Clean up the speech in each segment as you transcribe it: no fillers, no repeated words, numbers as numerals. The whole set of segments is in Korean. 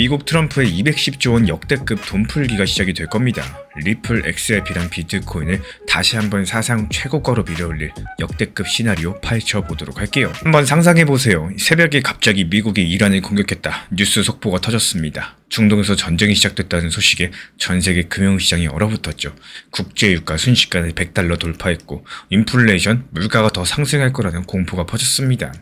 미국 트럼프의 210조 원 역대급 돈풀기가 시작이 될 겁니다. 리플 XRP랑 비트코인을 다시 한번 사상 최고가로 밀어올릴 역대급 시나리오 파헤쳐보도록 할게요. 한번 상상해보세요. 새벽에 갑자기 미국이 이란을 공격했다. 뉴스 속보가 터졌습니다. 중동에서 전쟁이 시작됐다는 소식에 전세계 금융시장이 얼어붙었죠. 국제유가 순식간에 $100 돌파했고 인플레이션, 물가가 더 상승할 거라는 공포가 퍼졌습니다.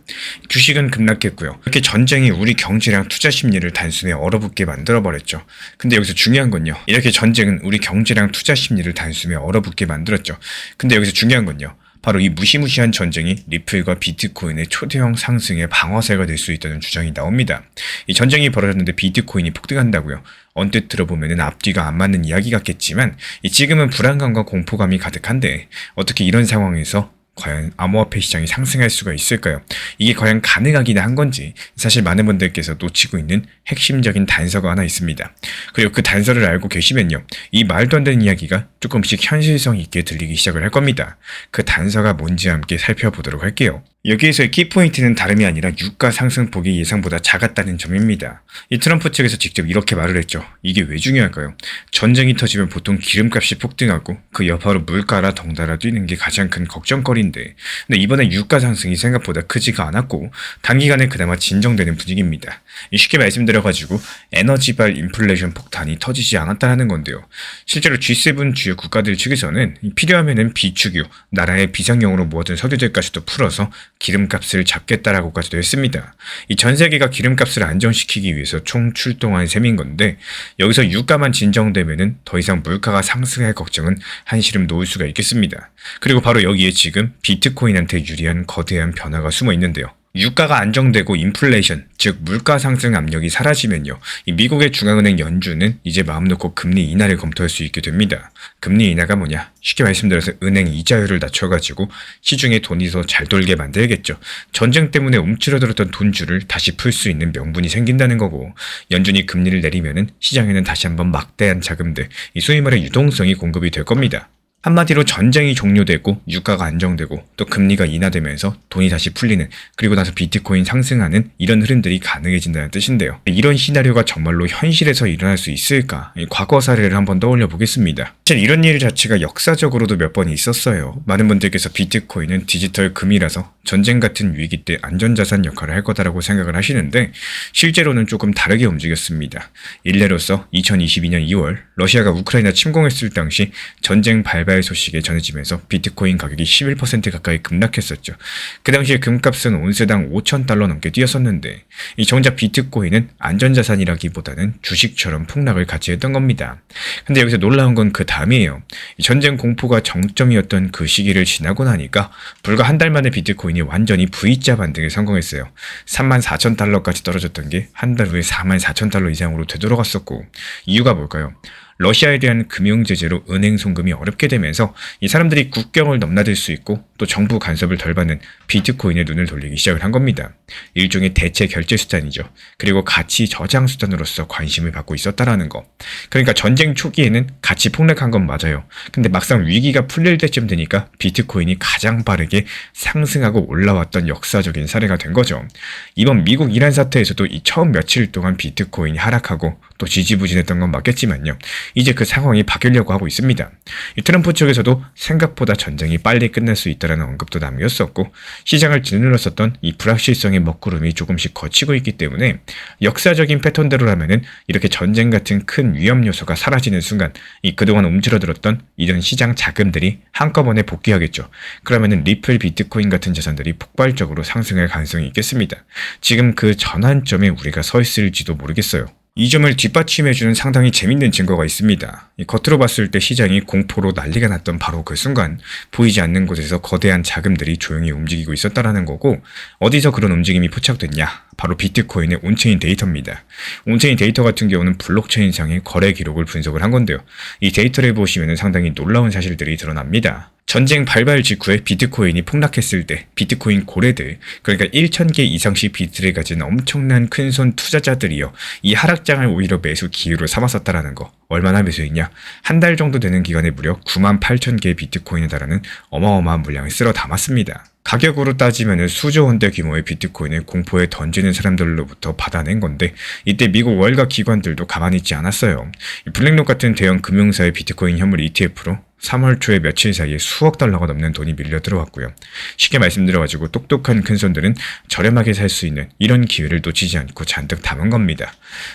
주식은 급락했고요. 이렇게 전쟁이 우리 경제랑 투자 심리를 단숨에 얼어붙게 만들어버렸죠. 근데 여기서 중요한 건요. 이렇게 전쟁은 우리 경제랑 투자 심리를 단숨에 얼어붙게 만들었죠. 근데 여기서 중요한 건요. 바로 이 무시무시한 전쟁이 리플과 비트코인의 초대형 상승의 방어쇠가 될 수 있다는 주장이 나옵니다. 이 전쟁이 벌어졌는데 비트코인이 폭등한다고요? 언뜻 들어보면 앞뒤가 안 맞는 이야기 같겠지만 지금은 불안감과 공포감이 가득한데 어떻게 이런 상황에서 과연 암호화폐 시장이 상승할 수가 있을까요? 이게 과연 가능하긴 한 건지 사실 많은 분들께서 놓치고 있는 핵심적인 단서가 하나 있습니다. 그리고 그 단서를 알고 계시면요. 이 말도 안 되는 이야기가 조금씩 현실성 있게 들리기 시작을 할 겁니다. 그 단서가 뭔지 함께 살펴보도록 할게요. 여기에서의 키포인트는 다름이 아니라 유가 상승폭이 예상보다 작았다는 점입니다. 이 트럼프 측에서 직접 이렇게 말을 했죠. 이게 왜 중요할까요? 전쟁이 터지면 보통 기름값이 폭등하고 그 여파로 물가라 덩달아 뛰는 게 가장 큰 걱정거리인데 근데 이번에 유가 상승이 생각보다 크지가 않았고 단기간에 그나마 진정되는 분위기입니다. 쉽게 말씀드려가지고 에너지발 인플레이션 폭탄이 터지지 않았다는 건데요. 실제로 G7 주요 국가들 측에서는 필요하면은 비축유, 나라의 비상용으로 모아둔 석유들까지도 풀어서 기름값을 잡겠다라고까지도 했습니다. 이 전 세계가 기름값을 안정시키기 위해서 총 출동한 셈인 건데 여기서 유가만 진정되면은 더 이상 물가가 상승할 걱정은 한시름 놓을 수가 있겠습니다. 그리고 바로 여기에 지금 비트코인한테 유리한 거대한 변화가 숨어 있는데요. 유가가 안정되고 인플레이션, 즉 물가 상승 압력이 사라지면요. 이 미국의 중앙은행 연준은 이제 마음 놓고 금리 인하를 검토할 수 있게 됩니다. 금리 인하가 뭐냐? 쉽게 말씀드려서 은행 이자율을 낮춰가지고 시중에 돈이 더 잘 돌게 만들겠죠. 전쟁 때문에 움츠러들었던 돈줄을 다시 풀 수 있는 명분이 생긴다는 거고 연준이 금리를 내리면은 시장에는 다시 한번 막대한 자금들, 이 소위 말해 유동성이 공급이 될 겁니다. 한마디로 전쟁이 종료되고 유가가 안정되고 또 금리가 인하되면서 돈이 다시 풀리는 그리고 나서 비트코인 상승하는 이런 흐름들이 가능해진다는 뜻인데요. 이런 시나리오가 정말로 현실에서 일어날 수 있을까? 과거 사례를 한번 떠올려 보겠습니다. 사실 이런 일 자체가 역사적으로도 몇 번 있었어요. 많은 분들께서 비트코인은 디지털 금이라서 전쟁 같은 위기 때 안전자산 역할을 할 거다라고 생각을 하시는데 실제로는 조금 다르게 움직였습니다. 일례로서 2022년 2월 러시아가 우크라이나 침공했을 당시 전쟁 발발 소식에 전해지면서 비트코인 가격이 11% 가까이 급락했었죠. 그 당시에 금값은 온스당 $5,000 넘게 뛰었었는데 이 정작 비트코인은 안전자산이라기보다는 주식처럼 폭락을 같이 했던 겁니다. 근데 여기서 놀라운 건 그 다음이에요. 이 전쟁 공포가 정점이었던 그 시기를 지나고 나니까 불과 한 달 만에 비트코인이 완전히 V자 반등에 성공했어요. $34,000까지 떨어졌던 게 한 달 후에 $44,000 이상으로 되돌아갔었고 이유가 뭘까요? 러시아에 대한 금융 제재로 은행 송금이 어렵게 되면서 이 사람들이 국경을 넘나들 수 있고 또 정부 간섭을 덜 받는 비트코인에 눈을 돌리기 시작을 한 겁니다. 일종의 대체 결제 수단이죠. 그리고 가치 저장 수단으로서 관심을 받고 있었다라는 거. 그러니까 전쟁 초기에는 가치 폭락한 건 맞아요. 근데 막상 위기가 풀릴 때쯤 되니까 비트코인이 가장 빠르게 상승하고 올라왔던 역사적인 사례가 된 거죠. 이번 미국 이란 사태에서도 이 처음 며칠 동안 비트코인이 하락하고 또 지지부진했던 건 맞겠지만요. 이제 그 상황이 바뀌려고 하고 있습니다. 이 트럼프 측에서도 생각보다 전쟁이 빨리 끝날 수 있다는 언급도 남겼었고 시장을 짓눌렀었던 이 불확실성의 먹구름이 조금씩 걷히고 있기 때문에 역사적인 패턴대로라면은 이렇게 전쟁 같은 큰 위험 요소가 사라지는 순간 이 그동안 움츠러들었던 이런 시장 자금들이 한꺼번에 복귀하겠죠. 그러면은 리플, 비트코인 같은 자산들이 폭발적으로 상승할 가능성이 있겠습니다. 지금 그 전환점에 우리가 서 있을지도 모르겠어요. 이 점을 뒷받침해주는 상당히 재밌는 증거가 있습니다. 겉으로 봤을 때 시장이 공포로 난리가 났던 바로 그 순간 보이지 않는 곳에서 거대한 자금들이 조용히 움직이고 있었다라는 거고 어디서 그런 움직임이 포착됐냐? 바로 비트코인의 온체인 데이터입니다. 온체인 데이터 같은 경우는 블록체인상의 거래 기록을 분석을 한 건데요. 이 데이터를 보시면 상당히 놀라운 사실들이 드러납니다. 전쟁 발발 직후에 비트코인이 폭락했을 때 비트코인 고래들, 그러니까 1,000개 이상씩 비트를 가진 엄청난 큰손 투자자들이요. 이 하락장을 오히려 매수 기회로 삼았었다라는 거. 얼마나 매수했냐? 한 달 정도 되는 기간에 무려 98,000개의 비트코인에 달하는 어마어마한 물량을 쓸어 담았습니다. 가격으로 따지면 수조 원대 규모의 비트코인을 공포에 던지는 사람들로부터 받아낸 건데 이때 미국 월가 기관들도 가만히 있지 않았어요. 블랙록 같은 대형 금융사의 비트코인 현물 ETF로 3월 초에 며칠 사이에 수억 달러가 넘는 돈이 밀려 들어왔고요. 쉽게 말씀드려가지고 똑똑한 큰손들은 저렴하게 살 수 있는 이런 기회를 놓치지 않고 잔뜩 담은 겁니다.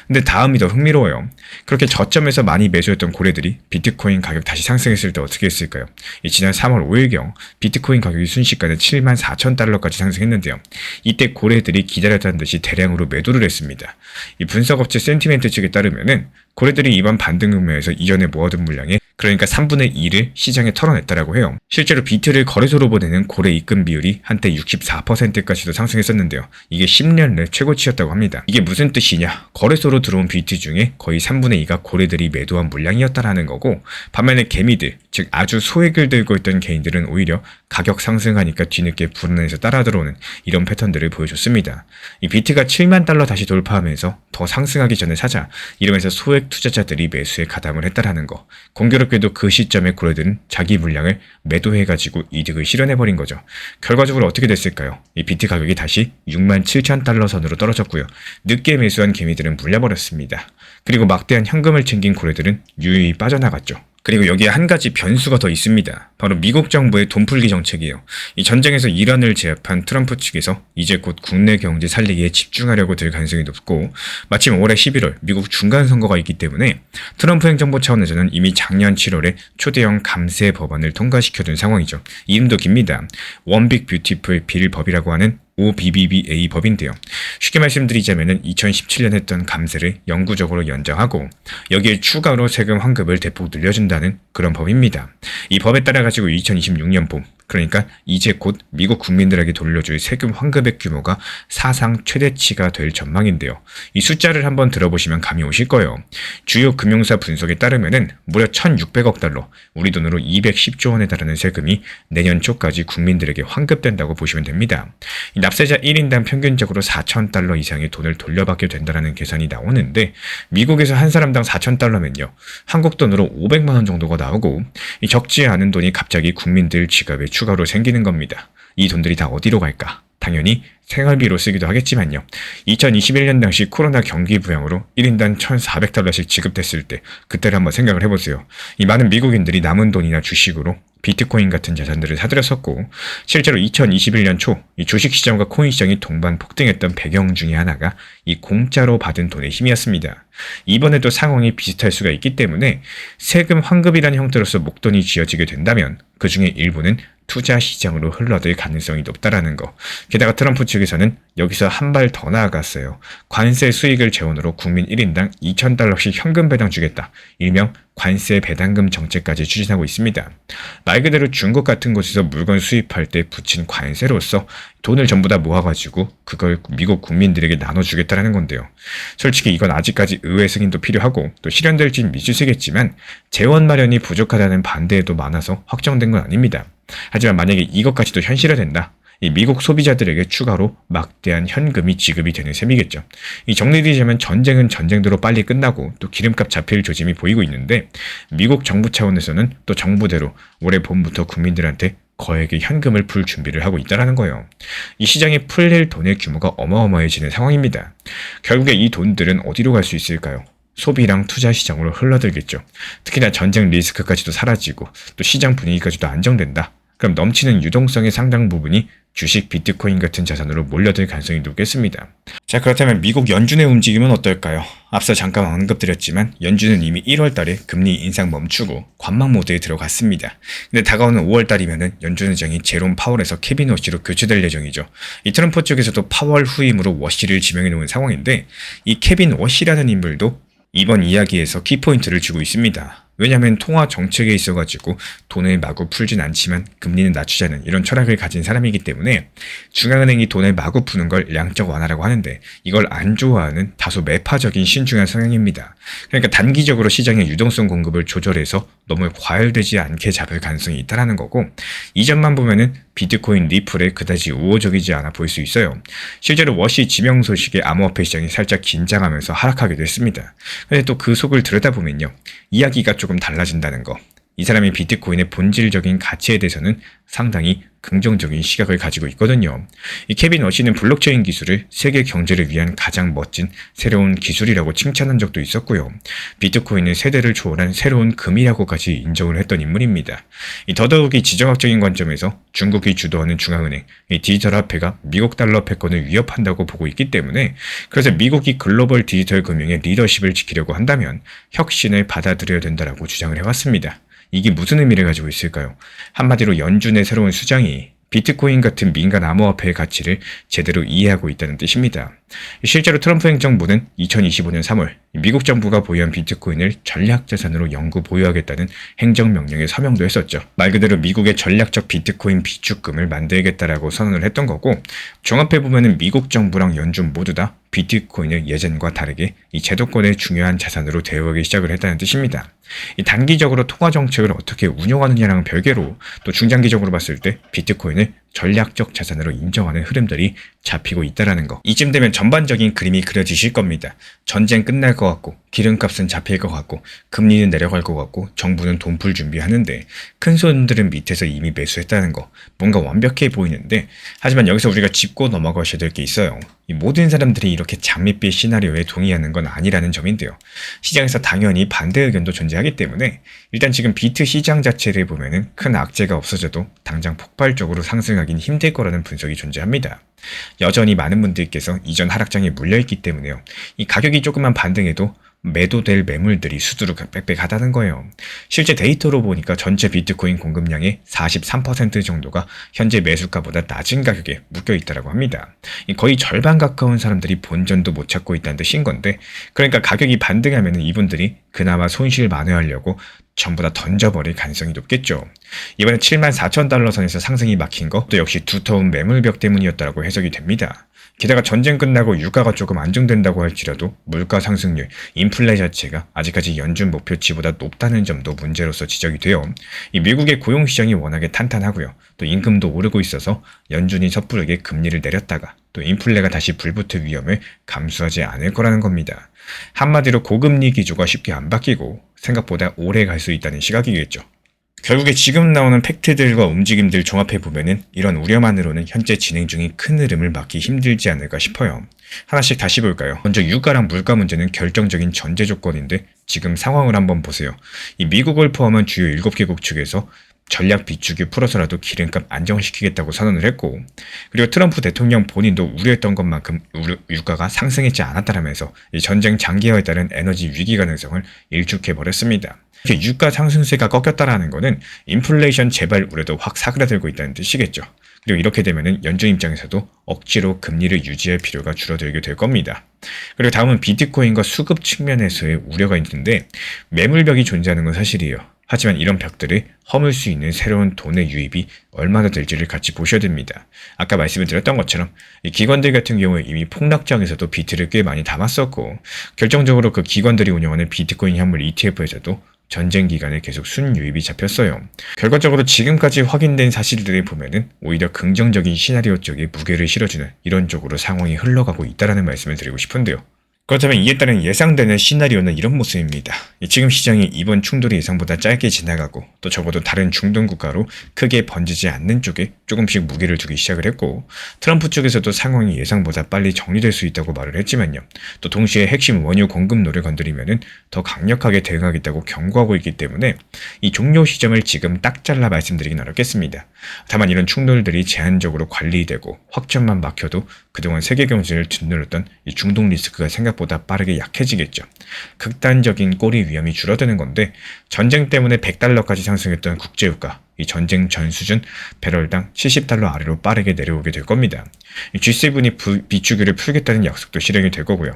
근데 다음이 더 흥미로워요. 그렇게 저점에서 많이 매수했던 고래들이 비트코인 가격 다시 상승했을 때 어떻게 했을까요? 지난 3월 5일경 비트코인 가격이 순식간에 74,000달러까지 상승했는데요. 이때 고래들이 기다렸다는 듯이 대량으로 매도를 했습니다. 이 분석업체 센티멘트 측에 따르면은 고래들이 이번 반등 국면에서 이전에 모아둔 물량의 그러니까 3분의 2를 시장에 털어냈다라고 해요. 실제로 비트를 거래소로 보내는 고래 입금 비율이 한때 64%까지도 상승했었는데요. 이게 10년 내 최고치였다고 합니다. 이게 무슨 뜻이냐? 거래소로 들어온 비트 중에 거의 3분의 2가 고래들이 매도한 물량이었다라는 거고, 반면에 개미들, 즉 아주 소액을 들고 있던 개인들은 오히려 가격 상승하니까 뒤늦게 불안해서 따라 들어오는 이런 패턴들을 보여줬습니다. 이 비트가 7만 달러 다시 돌파하면서 더 상승하기 전에 사자, 이러면서 소액 투자자들이 매수에 가담을 했다라는 거. 공교롭게도 그 시점에 고래들은 자기 물량을 매도해가지고 이득을 실현해버린 거죠. 결과적으로 어떻게 됐을까요? 이 비트 가격이 다시 6만 7천 달러 선으로 떨어졌고요. 늦게 매수한 개미들은 물려버렸습니다. 그리고 막대한 현금을 챙긴 고래들은 유유히 빠져나갔죠. 그리고 여기에 한 가지 변수가 더 있습니다. 바로 미국 정부의 돈풀기 정책이에요. 이 전쟁에서 이란을 제압한 트럼프 측에서 이제 곧 국내 경제 살리기에 집중하려고 들 가능성이 높고, 마침 올해 11월 미국 중간선거가 있기 때문에 트럼프 행정부 차원에서는 이미 작년 7월에 초대형 감세 법안을 통과시켜둔 상황이죠. 이름도 깁니다. 원빅 뷰티풀 빌 법이라고 하는 OBBBA 법인데요. 쉽게 말씀드리자면 2017년 했던 감세를 영구적으로 연장하고 여기에 추가로 세금 환급을 대폭 늘려준다는 그런 법입니다. 이 법에 따라 가지고 2026년 봄, 그러니까 이제 곧 미국 국민들에게 돌려줄 세금 환급액 규모가 사상 최대치가 될 전망인데요. 이 숫자를 한번 들어보시면 감이 오실 거예요. 주요 금융사 분석에 따르면은 무려 1,600억 달러, 우리 돈으로 210조 원에 달하는 세금이 내년 초까지 국민들에게 환급된다고 보시면 됩니다. 이 납세자 1인당 평균적으로 4,000달러 이상의 돈을 돌려받게 된다는 계산이 나오는데, 미국에서 한 사람당 4,000달러면요. 한국 돈으로 500만 원 정도가 나오고, 이 적지 않은 돈이 갑자기 국민들 지갑에 추가로 생기는 겁니다. 이 돈들이 다 어디로 갈까? 당연히 생활비로 쓰기도 하겠지만요. 2021년 당시 코로나 경기 부양으로 1인당 1,400달러씩 지급됐을 때 그때를 한번 생각을 해보세요. 이 많은 미국인들이 남은 돈이나 주식으로 비트코인 같은 자산들을 사들였었고, 실제로 2021년 초 이 주식시장과 코인시장이 동반 폭등했던 배경 중에 하나가 이 공짜로 받은 돈의 힘이었습니다. 이번에도 상황이 비슷할 수가 있기 때문에 세금 환급이라는 형태로서 목돈이 쥐어지게 된다면 그 중에 일부는 투자 시장으로 흘러들 가능성이 높다라는 거. 게다가 트럼프 측에서는 여기서 한 발 더 나아갔어요. 관세 수익을 재원으로 국민 1인당 2,000달러씩 현금 배당 주겠다. 일명 관세 배당금 정책까지 추진하고 있습니다. 말 그대로 중국 같은 곳에서 물건 수입할 때 붙인 관세로서 돈을 전부 다 모아가지고 그걸 미국 국민들에게 나눠주겠다는 건데요. 솔직히 이건 아직까지 의회 승인도 필요하고 또 실현될지는 미지수겠지만 재원 마련이 부족하다는 반대도 많아서 확정된 건 아닙니다. 하지만 만약에 이것까지도 현실화된다. 이 미국 소비자들에게 추가로 막대한 현금이 지급이 되는 셈이겠죠. 이 정리되자면 전쟁은 전쟁대로 빨리 끝나고 또 기름값 잡힐 조짐이 보이고 있는데, 미국 정부 차원에서는 또 정부대로 올해 봄부터 국민들한테 거액의 현금을 풀 준비를 하고 있다는 거예요. 이 시장에 풀릴 돈의 규모가 어마어마해지는 상황입니다. 결국에 이 돈들은 어디로 갈 수 있을까요? 소비랑 투자 시장으로 흘러들겠죠. 특히나 전쟁 리스크까지도 사라지고 또 시장 분위기까지도 안정된다. 그럼 넘치는 유동성의 상당 부분이 주식, 비트코인 같은 자산으로 몰려들 가능성이 높겠습니다. 자, 그렇다면 미국 연준의 움직임은 어떨까요? 앞서 잠깐 언급드렸지만 연준은 이미 1월 달에 금리 인상 멈추고 관망 모드에 들어갔습니다. 근데 다가오는 5월 달이면은 연준 의장이 제롬 파월에서 케빈 워시로 교체될 예정이죠. 이 트럼프 쪽에서도 파월 후임으로 워시를 지명해 놓은 상황인데, 이 케빈 워시라는 인물도 이번 이야기에서 키포인트를 주고 있습니다. 왜냐하면 통화 정책에 있어가지고 돈을 마구 풀진 않지만 금리는 낮추자는 이런 철학을 가진 사람이기 때문에 중앙은행이 돈을 마구 푸는 걸 양적 완화라고 하는데, 이걸 안 좋아하는 다소 매파적인 신중한 성향입니다. 그러니까 단기적으로 시장의 유동성 공급을 조절해서 너무 과열되지 않게 잡을 가능성이 있다는 거고, 이 점만 보면은 비트코인 리플에 그다지 우호적이지 않아 보일 수 있어요. 실제로 워시 지명 소식에 암호화폐 시장이 살짝 긴장하면서 하락하기도 했습니다. 근데 또 그 속을 들여다보면요, 이야기가 조금 달라진다는 거. 이 사람이 비트코인의 본질적인 가치에 대해서는 상당히 긍정적인 시각을 가지고 있거든요. 이 케빈 워시는 블록체인 기술을 세계 경제를 위한 가장 멋진 새로운 기술이라고 칭찬한 적도 있었고요. 비트코인은 세대를 초월한 새로운 금이라고까지 인정을 했던 인물입니다. 더더욱이 지정학적인 관점에서 중국이 주도하는 중앙은행, 이 디지털 화폐가 미국 달러 패권을 위협한다고 보고 있기 때문에 그래서 미국이 글로벌 디지털 금융의 리더십을 지키려고 한다면 혁신을 받아들여야 된다라고 주장을 해왔습니다. 이게 무슨 의미를 가지고 있을까요? 한마디로 연준의 새로운 수장이 비트코인 같은 민간 암호화폐의 가치를 제대로 이해하고 있다는 뜻입니다. 실제로 트럼프 행정부는 2025년 3월 미국 정부가 보유한 비트코인을 전략자산으로 영구 보유하겠다는 행정명령에 서명도 했었죠. 말 그대로 미국의 전략적 비트코인 비축금을 만들겠다라고 선언을 했던 거고, 종합해보면 미국 정부랑 연준 모두 다 비트코인을 예전과 다르게 이 제도권의 중요한 자산으로 대우하기 시작을 했다는 뜻입니다. 단기적으로 통화 정책을 어떻게 운영하느냐랑 별개로 또 중장기적으로 봤을 때 비트코인을 전략적 자산으로 인정하는 흐름들이 잡히고 있다는 거. 이쯤 되면 전반적인 그림이 그려지실 겁니다. 전쟁 끝날 것 같고 기름값은 잡힐 것 같고 금리는 내려갈 것 같고 정부는 돈 풀 준비하는데 큰 손들은 밑에서 이미 매수했다는 거. 뭔가 완벽해 보이는데 하지만 여기서 우리가 짚고 넘어가셔야 될 게 있어요. 이 모든 사람들이 이렇게 장밋빛 시나리오에 동의하는 건 아니라는 점인데요. 시장에서 당연히 반대 의견도 존재하기 때문에 일단 지금 비트 시장 자체를 보면은 큰 악재가 없어져도 당장 폭발적으로 상승하긴 힘들 거라는 분석이 존재합니다. 여전히 많은 분들께서 이전 하락장에 물려있기 때문에요. 이 가격이 조금만 반등해도 매도될 매물들이 수두룩 빽빽하다는 거예요. 실제 데이터로 보니까 전체 비트코인 공급량의 43% 정도가 현재 매수가보다 낮은 가격에 묶여있다고 합니다. 거의 절반 가까운 사람들이 본전도 못 찾고 있다는 뜻인 건데, 그러니까 가격이 반등하면 이분들이 그나마 손실 만회하려고 전부 다 던져버릴 가능성이 높겠죠. 이번에 74,000달러 선에서 상승이 막힌 것도 역시 두터운 매물벽 때문이었다고 해석이 됩니다. 게다가 전쟁 끝나고 유가가 조금 안정된다고 할지라도 물가 상승률, 인플레 자체가 아직까지 연준 목표치보다 높다는 점도 문제로서 지적이 돼요. 이 미국의 고용시장이 워낙에 탄탄하고요. 또 임금도 오르고 있어서 연준이 섣부르게 금리를 내렸다가 또 인플레가 다시 불붙을 위험을 감수하지 않을 거라는 겁니다. 한마디로 고금리 기조가 쉽게 안 바뀌고 생각보다 오래 갈 수 있다는 시각이겠죠. 결국에 지금 나오는 팩트들과 움직임들 종합해보면은 이런 우려만으로는 현재 진행 중인 큰 흐름을 막기 힘들지 않을까 싶어요. 하나씩 다시 볼까요? 먼저 유가랑 물가 문제는 결정적인 전제 조건인데 지금 상황을 한번 보세요. 이 미국을 포함한 주요 7개국 측에서 전략 비축을 풀어서라도 기름값 안정시키겠다고 선언을 했고, 그리고 트럼프 대통령 본인도 우려했던 것만큼 유가가 상승했지 않았다라면서 이 전쟁 장기화에 따른 에너지 위기 가능성을 일축해버렸습니다. 이렇게 유가 상승세가 꺾였다라는 것은 인플레이션 재발 우려도 확 사그라들고 있다는 뜻이겠죠. 그리고 이렇게 되면은 연준 입장에서도 억지로 금리를 유지할 필요가 줄어들게 될 겁니다. 그리고 다음은 비트코인과 수급 측면에서의 우려가 있는데, 매물벽이 존재하는 건 사실이에요. 하지만 이런 벽들을 허물 수 있는 새로운 돈의 유입이 얼마나 될지를 같이 보셔야 됩니다. 아까 말씀을 드렸던 것처럼 이 기관들 같은 경우에 이미 폭락장에서도 비트를 꽤 많이 담았었고, 결정적으로 그 기관들이 운영하는 비트코인 현물 ETF에서도 전쟁 기간에 계속 순유입이 잡혔어요. 결과적으로 지금까지 확인된 사실들을 보면은 오히려 긍정적인 시나리오 쪽에 무게를 실어주는 이런 쪽으로 상황이 흘러가고 있다는 말씀을 드리고 싶은데요. 그렇다면 이에 따른 예상되는 시나리오는 이런 모습입니다. 지금 시장이 이번 충돌이 예상보다 짧게 지나가고 또 적어도 다른 중동 국가로 크게 번지지 않는 쪽에 조금씩 무게를 두기 시작을 했고, 트럼프 쪽에서도 상황이 예상보다 빨리 정리될 수 있다고 말을 했지만요. 또 동시에 핵심 원유 공급로를 건드리면은 더 강력하게 대응하겠다고 경고하고 있기 때문에 이 종료 시점을 지금 딱 잘라 말씀드리긴 어렵겠습니다. 다만 이런 충돌들이 제한적으로 관리되고 확전만 막혀도 그동안 세계 경제를 짓눌렀던 이 중동 리스크가 생각보다 빠르게 약해지겠죠. 극단적인 꼬리 위험이 줄어드는 건데, 전쟁 때문에 $100까지 상승했던 국제유가, 이 전쟁 전 수준 배럴당 $70 아래로 빠르게 내려오게 될 겁니다. G7이 비축유를 풀겠다는 약속도 실행이 될 거고요.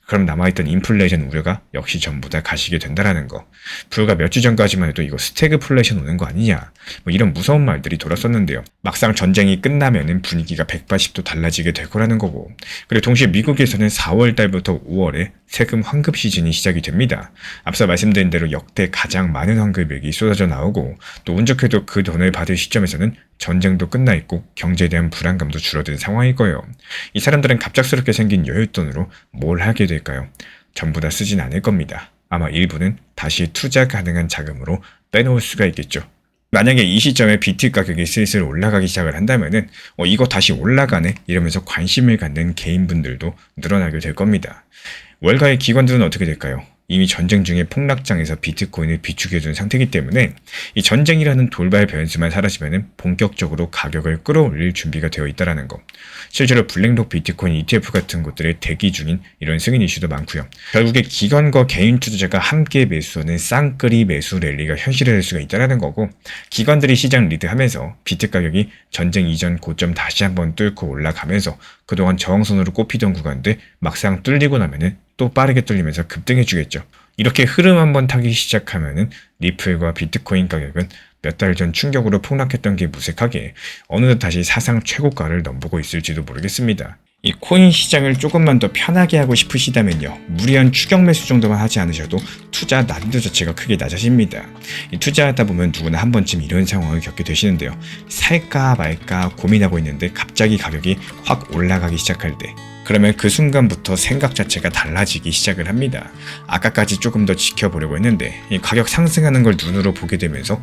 그럼 남아있던 인플레이션 우려가 역시 전부 다 가시게 된다라는 거. 불과 몇 주 전까지만 해도 이거 스태그플레이션 오는 거 아니냐, 이런 무서운 말들이 돌았었는데요. 막상 전쟁이 끝나면은 분위기가 180도 달라지게 될 거라는 거고, 그리고 동시에 미국에서는 4월 달부터 5월에 세금 환급 시즌이 시작이 됩니다. 앞서 말씀드린 대로 역대 가장 많은 환급액이 쏟아져 나오고, 또 운 좋게도 그 돈을 받을 시점에서는 전쟁도 끝나 있고 경제에 대한 불안감도 줄어든 상황일 거예요. 이 사람들은 갑작스럽게 생긴 여윳돈으로 뭘 하게 될까요? 전부 다 쓰진 않을 겁니다. 아마 일부는 다시 투자 가능한 자금으로 빼놓을 수가 있겠죠. 만약에 이 시점에 비트 가격이 슬슬 올라가기 시작을 한다면은 이거 다시 올라가네 이러면서 관심을 갖는 개인분들도 늘어나게 될 겁니다. 월가의 기관들은 어떻게 될까요? 이미 전쟁 중에 폭락장에서 비트코인을 비축해둔 상태이기 때문에 이 전쟁이라는 돌발 변수만 사라지면 본격적으로 가격을 끌어올릴 준비가 되어 있다는 거. 실제로 블랙록 비트코인 ETF 같은 곳들의 대기 중인 이런 승인 이슈도 많고요. 결국에 기관과 개인 투자자가 함께 매수하는 쌍끌이 매수 랠리가 현실화될 수가 있다는 거고, 기관들이 시장 리드하면서 비트 가격이 전쟁 이전 고점 다시 한번 뚫고 올라가면서 그동안 저항선으로 꼽히던 구간들 막상 뚫리고 나면은 또 빠르게 뚫리면서 급등해주겠죠. 이렇게 흐름 한번 타기 시작하면은 리플과 비트코인 가격은 몇 달 전 충격으로 폭락했던 게 무색하게 어느덧 다시 사상 최고가를 넘보고 있을지도 모르겠습니다. 이 코인 시장을 조금만 더 편하게 하고 싶으시다면요, 무리한 추격 매수 정도만 하지 않으셔도 투자 난이도 자체가 크게 낮아집니다. 투자하다 보면 누구나 한 번쯤 이런 상황을 겪게 되시는데요. 살까 말까 고민하고 있는데 갑자기 가격이 확 올라가기 시작할 때, 그러면 그 순간부터 생각 자체가 달라지기 시작을 합니다. 아까까지 조금 더 지켜보려고 했는데 이 가격 상승하는 걸 눈으로 보게 되면서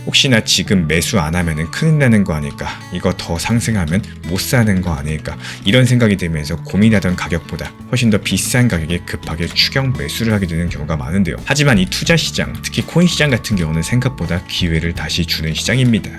혹시나 지금 매수 안 하면 큰일 나는 거 아닐까, 이거 더 상승하면 못 사는 거 아닐까, 이런 생각이 들면서 고민하던 가격보다 훨씬 더 비싼 가격에 급하게 추격 매수를 하게 되는 경우가 많은데요. 하지만 이 투자 시장, 특히 코인 시장 같은 경우는 생각보다 기회를 다시 주는 시장입니다.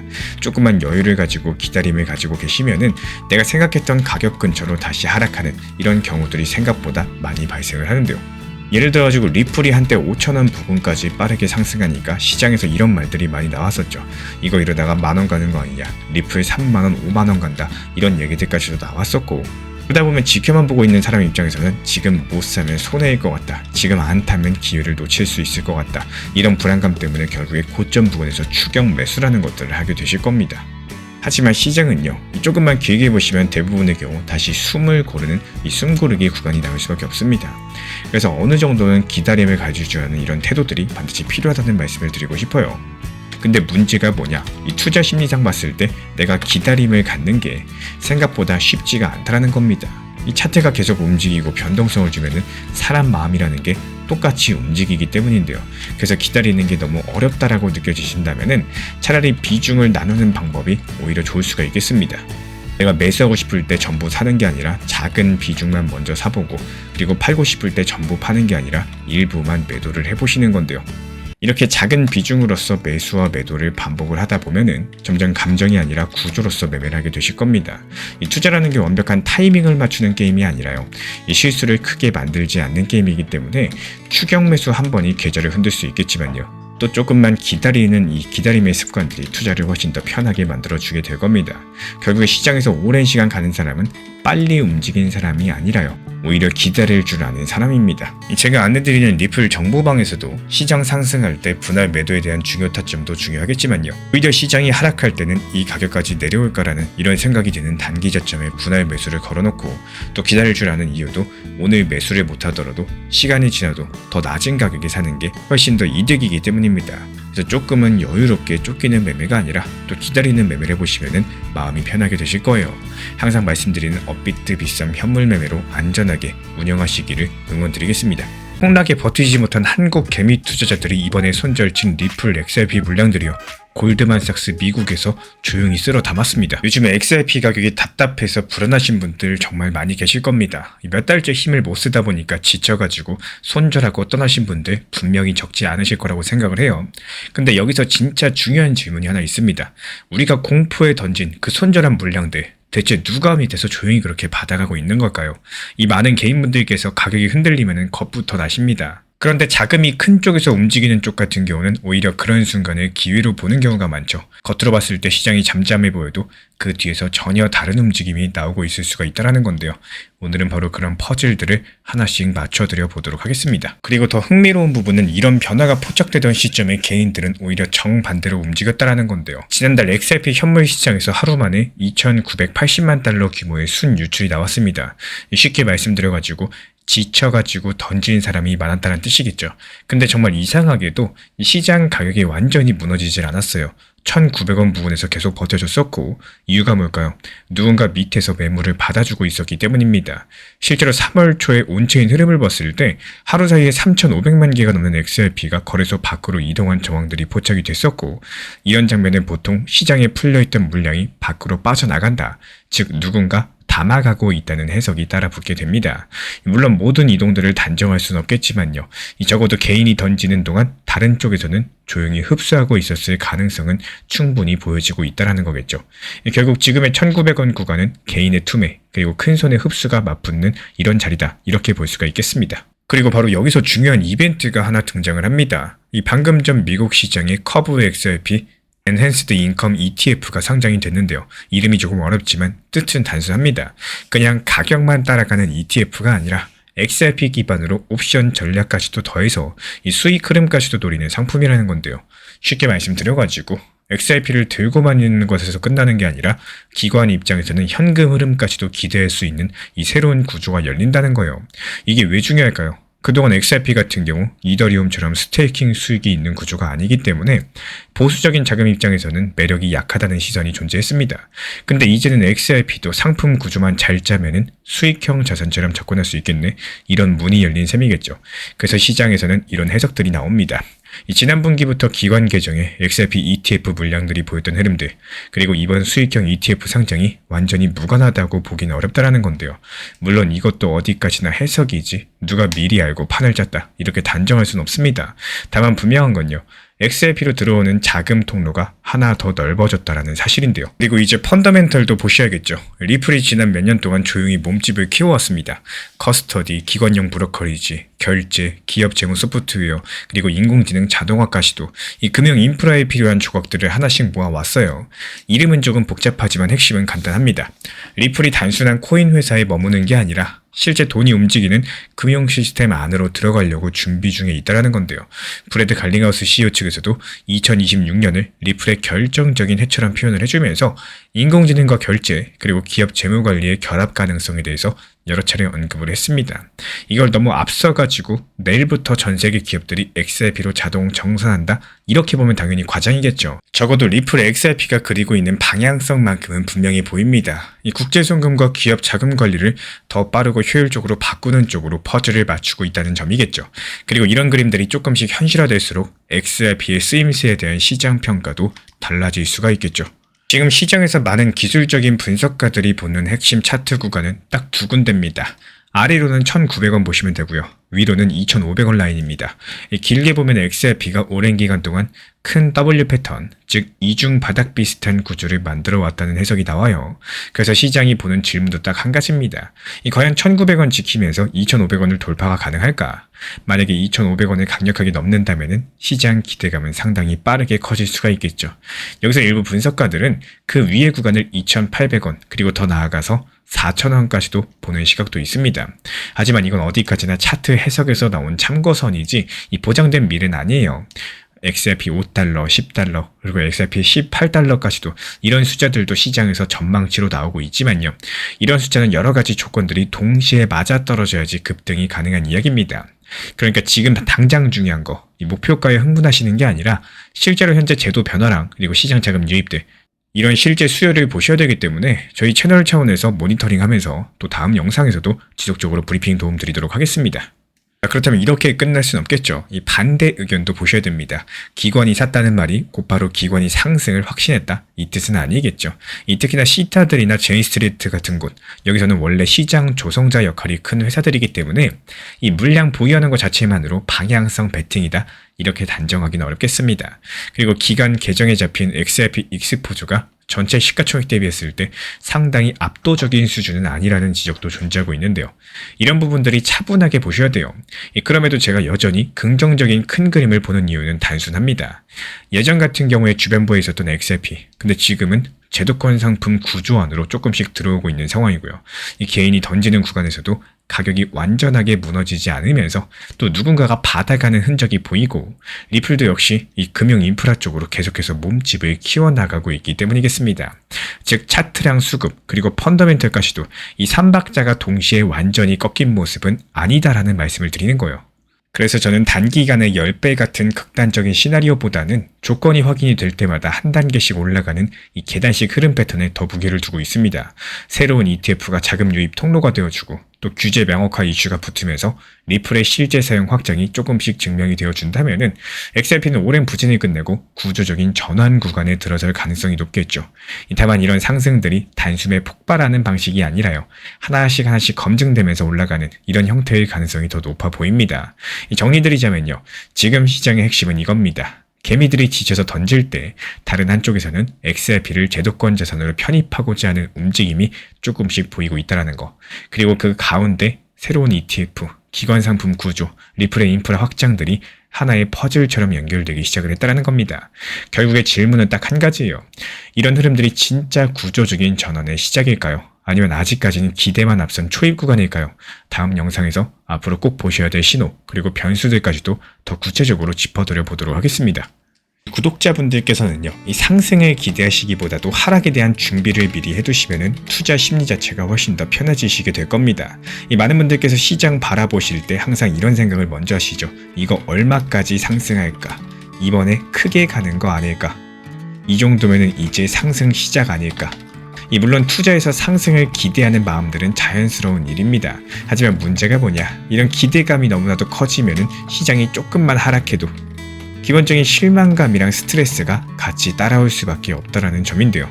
조금만 여유를 가지고 기다림을 가지고 계시면은 내가 생각했던 가격 근처로 다시 하락하는 이런 경우들이 생각보다 많이 발생을 하는데요. 예를 들어가지고 리플이 한때 5,000원 부근까지 빠르게 상승하니까 시장에서 이런 말들이 많이 나왔었죠. 이거 이러다가 만원 가는 거 아니냐, 리플 3만원 5만원 간다, 이런 얘기들까지도 나왔었고, 그러다 보면 지켜만 보고 있는 사람 입장에서는 지금 못 사면 손해일 것 같다, 지금 안 타면 기회를 놓칠 수 있을 것 같다, 이런 불안감 때문에 결국에 고점 부근에서 추격 매수라는 것들을 하게 되실 겁니다. 하지만 시장은요, 조금만 길게 보시면 대부분의 경우 다시 숨을 고르는 이 숨고르기 구간이 나올 수밖에 없습니다. 그래서 어느 정도는 기다림을 가져줘야 하는 이런 태도들이 반드시 필요하다는 말씀을 드리고 싶어요. 근데 문제가 뭐냐, 이 투자 심리상 봤을 때 내가 기다림을 갖는 게 생각보다 쉽지가 않다는 겁니다. 이 차트가 계속 움직이고 변동성을 주면은 사람 마음이라는 게 똑같이 움직이기 때문인데요. 그래서 기다리는 게 너무 어렵다라고 느껴지신다면은 차라리 비중을 나누는 방법이 오히려 좋을 수가 있겠습니다. 내가 매수하고 싶을 때 전부 사는 게 아니라 작은 비중만 먼저 사보고, 그리고 팔고 싶을 때 전부 파는 게 아니라 일부만 매도를 해보시는 건데요. 이렇게 작은 비중으로서 매수와 매도를 반복을 하다 보면은 점점 감정이 아니라 구조로서 매매를 하게 되실 겁니다. 이 투자라는 게 완벽한 타이밍을 맞추는 게임이 아니라요, 이 실수를 크게 만들지 않는 게임이기 때문에 추격 매수 한 번이 계좌를 흔들 수 있겠지만요, 또 조금만 기다리는 이 기다림의 습관들이 투자를 훨씬 더 편하게 만들어주게 될 겁니다. 결국에 시장에서 오랜 시간 가는 사람은 빨리 움직인 사람이 아니라요, 오히려 기다릴 줄 아는 사람입니다. 제가 안내드리는 리플 정보방에서도 시장 상승할 때 분할 매도에 대한 중요 타점도 중요하겠지만요, 오히려 시장이 하락할 때는 이 가격까지 내려올까라는 이런 생각이 드는 단기 저점에 분할 매수를 걸어놓고, 또 기다릴 줄 아는 이유도 오늘 매수를 못하더라도 시간이 지나도 더 낮은 가격에 사는 게 훨씬 더 이득이기 때문입니다. 그래서 조금은 여유롭게 쫓기는 매매가 아니라 또 기다리는 매매를 해보시면 마음이 편하게 되실 거예요. 항상 말씀드리는 업비트 비썸 현물 매매로 안전하게 운영하시기를 응원드리겠습니다. 폭락에 버티지 못한 한국 개미 투자자들이 이번에 손절친 리플 XRP 물량들이요, 골드만삭스 미국에서 조용히 쓸어 담았습니다. 요즘에 XRP 가격이 답답해서 불안하신 분들 정말 많이 계실 겁니다. 몇 달째 힘을 못 쓰다 보니까 지쳐가지고 손절하고 떠나신 분들 분명히 적지 않으실 거라고 생각을 해요. 근데 여기서 진짜 중요한 질문이 하나 있습니다. 우리가 공포에 던진 그 손절한 물량들, 대체 누가 밑에서 조용히 그렇게 받아가고 있는 걸까요? 이 많은 개인분들께서 가격이 흔들리면 겁부터 나십니다. 그런데 자금이 큰 쪽에서 움직이는 쪽 같은 경우는 오히려 그런 순간을 기회로 보는 경우가 많죠. 겉으로 봤을 때 시장이 잠잠해 보여도 그 뒤에서 전혀 다른 움직임이 나오고 있을 수가 있다는 건데요. 오늘은 바로 그런 퍼즐들을 하나씩 맞춰드려 보도록 하겠습니다. 그리고 더 흥미로운 부분은 이런 변화가 포착되던 시점에 개인들은 오히려 정반대로 움직였다는 건데요. 지난달 XRP 현물 시장에서 하루 만에 2,980만 달러 규모의 순 유출이 나왔습니다. 쉽게 말씀드려가지고 지쳐가지고 던지는 사람이 많았다는 뜻이겠죠. 근데 정말 이상하게도 이 시장 가격이 완전히 무너지질 않았어요. 1,900원 부근에서 계속 버텨줬었고, 이유가 뭘까요? 누군가 밑에서 매물을 받아주고 있었기 때문입니다. 실제로 3월 초에 온체인 흐름을 봤을 때 하루 사이에 3,500만 개가 넘는 XRP가 거래소 밖으로 이동한 정황들이 포착이 됐었고, 이런 장면은 보통 시장에 풀려있던 물량이 밖으로 빠져나간다. 즉 누군가 담아가고 있다는 해석이 따라 붙게 됩니다. 물론 모든 이동들을 단정할 수는 없겠지만요. 적어도 개인이 던지는 동안 다른 쪽에서는 조용히 흡수하고 있었을 가능성은 충분히 보여지고 있다는 거겠죠. 결국 지금의 1,900원 구간은 개인의 투매 그리고 큰손의 흡수가 맞붙는 이런 자리다, 이렇게 볼 수가 있겠습니다. 그리고 바로 여기서 중요한 이벤트가 하나 등장을 합니다. 이 방금 전 미국 시장의 커브 XRP Enhanced Income ETF가 상장이 됐는데요. 이름이 조금 어렵지만 뜻은 단순합니다. 그냥 가격만 따라가는 ETF가 아니라 XRP 기반으로 옵션 전략까지도 더해서 이 수익 흐름까지도 노리는 상품이라는 건데요. 쉽게 말씀드려가지고 XRP를 들고만 있는 것에서 끝나는 게 아니라 기관 입장에서는 현금 흐름까지도 기대할 수 있는 이 새로운 구조가 열린다는 거예요. 이게 왜 중요할까요? 그동안 XRP 같은 경우 이더리움처럼 스테이킹 수익이 있는 구조가 아니기 때문에 보수적인 자금 입장에서는 매력이 약하다는 시선이 존재했습니다. 근데 이제는 XRP도 상품 구조만 잘 짜면은 수익형 자산처럼 접근할 수 있겠네, 이런 문이 열린 셈이겠죠. 그래서 시장에서는 이런 해석들이 나옵니다. 지난 분기부터 기관 계정에 XRP ETF 물량들이 보였던 흐름들, 그리고 이번 수익형 ETF 상장이 완전히 무관하다고 보기는 어렵다라는 건데요. 물론 이것도 어디까지나 해석이지 누가 미리 알고 판을 짰다, 이렇게 단정할 수는 없습니다. 다만 분명한 건요, XRP로 들어오는 자금 통로가 하나 더 넓어졌다라는 사실인데요. 그리고 이제 펀더멘털도 보셔야겠죠. 리플이 지난 몇 년 동안 조용히 몸집을 키워왔습니다. 커스터디, 기관용 브로커리지, 결제, 기업 재무 소프트웨어, 그리고 인공지능 자동화까지도 이 금융 인프라에 필요한 조각들을 하나씩 모아왔어요. 이름은 조금 복잡하지만 핵심은 간단합니다. 리플이 단순한 코인 회사에 머무는 게 아니라 실제 돈이 움직이는 금융 시스템 안으로 들어가려고 준비 중에 있다는 건데요. 브래드 갈링하우스 CEO 측에서도 2026년을 리플의 결정적인 해처럼 표현을 해주면서 인공지능과 결제 그리고 기업 재무관리의 결합 가능성에 대해서 여러 차례 언급을 했습니다. 이걸 너무 앞서가지고 내일부터 전 세계 기업들이 XRP로 자동 정산한다? 이렇게 보면 당연히 과장이겠죠. 적어도 리플 XRP가 그리고 있는 방향성만큼은 분명히 보입니다. 이 국제송금과 기업 자금 관리를 더 빠르고 효율적으로 바꾸는 쪽으로 퍼즐을 맞추고 있다는 점이겠죠. 그리고 이런 그림들이 조금씩 현실화될수록 XRP의 쓰임새에 대한 시장 평가도 달라질 수가 있겠죠. 지금 시장에서 많은 기술적인 분석가들이 보는 핵심 차트 구간은 딱 두 군데입니다. 아래로는 1,900원 보시면 되고요. 위로는 2,500원 라인입니다. 길게 보면 XRP가 오랜 기간 동안 큰 W 패턴, 즉 이중 바닥 비슷한 구조를 만들어 왔다는 해석이 나와요. 그래서 시장이 보는 질문도 딱 한 가지입니다. 과연 1,900원 지키면서 2,500원을 돌파가 가능할까? 만약에 2,500원을 강력하게 넘는다면 시장 기대감은 상당히 빠르게 커질 수가 있겠죠. 여기서 일부 분석가들은 그 위의 구간을 2,800원, 그리고 더 나아가서 4,000원까지도 보는 시각도 있습니다. 하지만 이건 어디까지나 차트 해석에서 나온 참고선이지 이 보장된 미래는 아니에요. XRP 5달러, 10달러, 그리고 XRP 18달러까지도 이런 숫자들도 시장에서 전망치로 나오고 있지만요. 이런 숫자는 여러 가지 조건들이 동시에 맞아떨어져야지 급등이 가능한 이야기입니다. 그러니까 지금 당장 중요한 거, 이 목표가에 흥분하시는 게 아니라 실제로 현재 제도 변화랑 그리고 시장 자금 유입들, 이런 실제 수요를 보셔야 되기 때문에 저희 채널 차원에서 모니터링하면서 또 다음 영상에서도 지속적으로 브리핑 도움 드리도록 하겠습니다. 그렇다면 이렇게 끝날 수는 없겠죠. 이 반대 의견도 보셔야 됩니다. 기관이 샀다는 말이 곧바로 기관이 상승을 확신했다, 이 뜻은 아니겠죠. 특히나 시타들이나 제이스트리트 같은 곳, 여기서는 원래 시장 조성자 역할이 큰 회사들이기 때문에 이 물량 보유하는 것 자체만으로 방향성 베팅이다, 이렇게 단정하기는 어렵겠습니다. 그리고 기간 계정에 잡힌 XRP 익스포저가 전체 시가총액 대비했을 때 상당히 압도적인 수준은 아니라는 지적도 존재하고 있는데요. 이런 부분들이 차분하게 보셔야 돼요. 그럼에도 제가 여전히 긍정적인 큰 그림을 보는 이유는 단순합니다. 예전 같은 경우에 주변부에 있었던 XRP, 근데 지금은 제도권 상품 구조 안으로 조금씩 들어오고 있는 상황이고요. 이 개인이 던지는 구간에서도 가격이 완전하게 무너지지 않으면서 또 누군가가 받아가는 흔적이 보이고 리플도 역시 이 금융 인프라 쪽으로 계속해서 몸집을 키워나가고 있기 때문이겠습니다. 즉 차트량 수급 그리고 펀더멘털까지도 이 3박자가 동시에 완전히 꺾인 모습은 아니다라는 말씀을 드리는 거예요. 그래서 저는 단기간에 10배 같은 극단적인 시나리오보다는 조건이 확인이 될 때마다 한 단계씩 올라가는 이 계단식 흐름 패턴에 더 무게를 두고 있습니다. 새로운 ETF가 자금 유입 통로가 되어주고 또 규제 명확화 이슈가 붙으면서 리플의 실제 사용 확장이 조금씩 증명이 되어준다면은 XRP는 오랜 부진을 끝내고 구조적인 전환 구간에 들어설 가능성이 높겠죠. 다만 이런 상승들이 단숨에 폭발하는 방식이 아니라요. 하나씩 검증되면서 올라가는 이런 형태의 가능성이 더 높아 보입니다. 정리드리자면요. 지금 시장의 핵심은 이겁니다. 개미들이 지쳐서 던질 때 다른 한쪽에서는 XRP를 제도권 자산으로 편입하고자 하는 움직임이 조금씩 보이고 있다는 거. 그리고 그 가운데 새로운 ETF, 기관 상품 구조, 리플의 인프라 확장들이 하나의 퍼즐처럼 연결되기 시작을 했다는 겁니다. 결국에 질문은 딱 한 가지예요. 이런 흐름들이 진짜 구조적인 전환의 시작일까요? 아니면 아직까지는 기대만 앞선 초입 구간일까요? 다음 영상에서 앞으로 꼭 보셔야 될 신호 그리고 변수들까지도 더 구체적으로 짚어드려 보도록 하겠습니다. 구독자분들께서는요, 이 상승을 기대하시기보다도 하락에 대한 준비를 미리 해두시면은 투자 심리 자체가 훨씬 더 편해지시게 될 겁니다. 이 많은 분들께서 시장 바라보실 때 항상 이런 생각을 먼저 하시죠. 이거 얼마까지 상승할까? 이번에 크게 가는 거 아닐까? 이 정도면은 이제 상승 시작 아닐까? 물론 투자에서 상승을 기대하는 마음들은 자연스러운 일입니다. 하지만 문제가 뭐냐? 이런 기대감이 너무나도 커지면은 시장이 조금만 하락해도 기본적인 실망감이랑 스트레스가 같이 따라올 수밖에 없다라는 점인데요.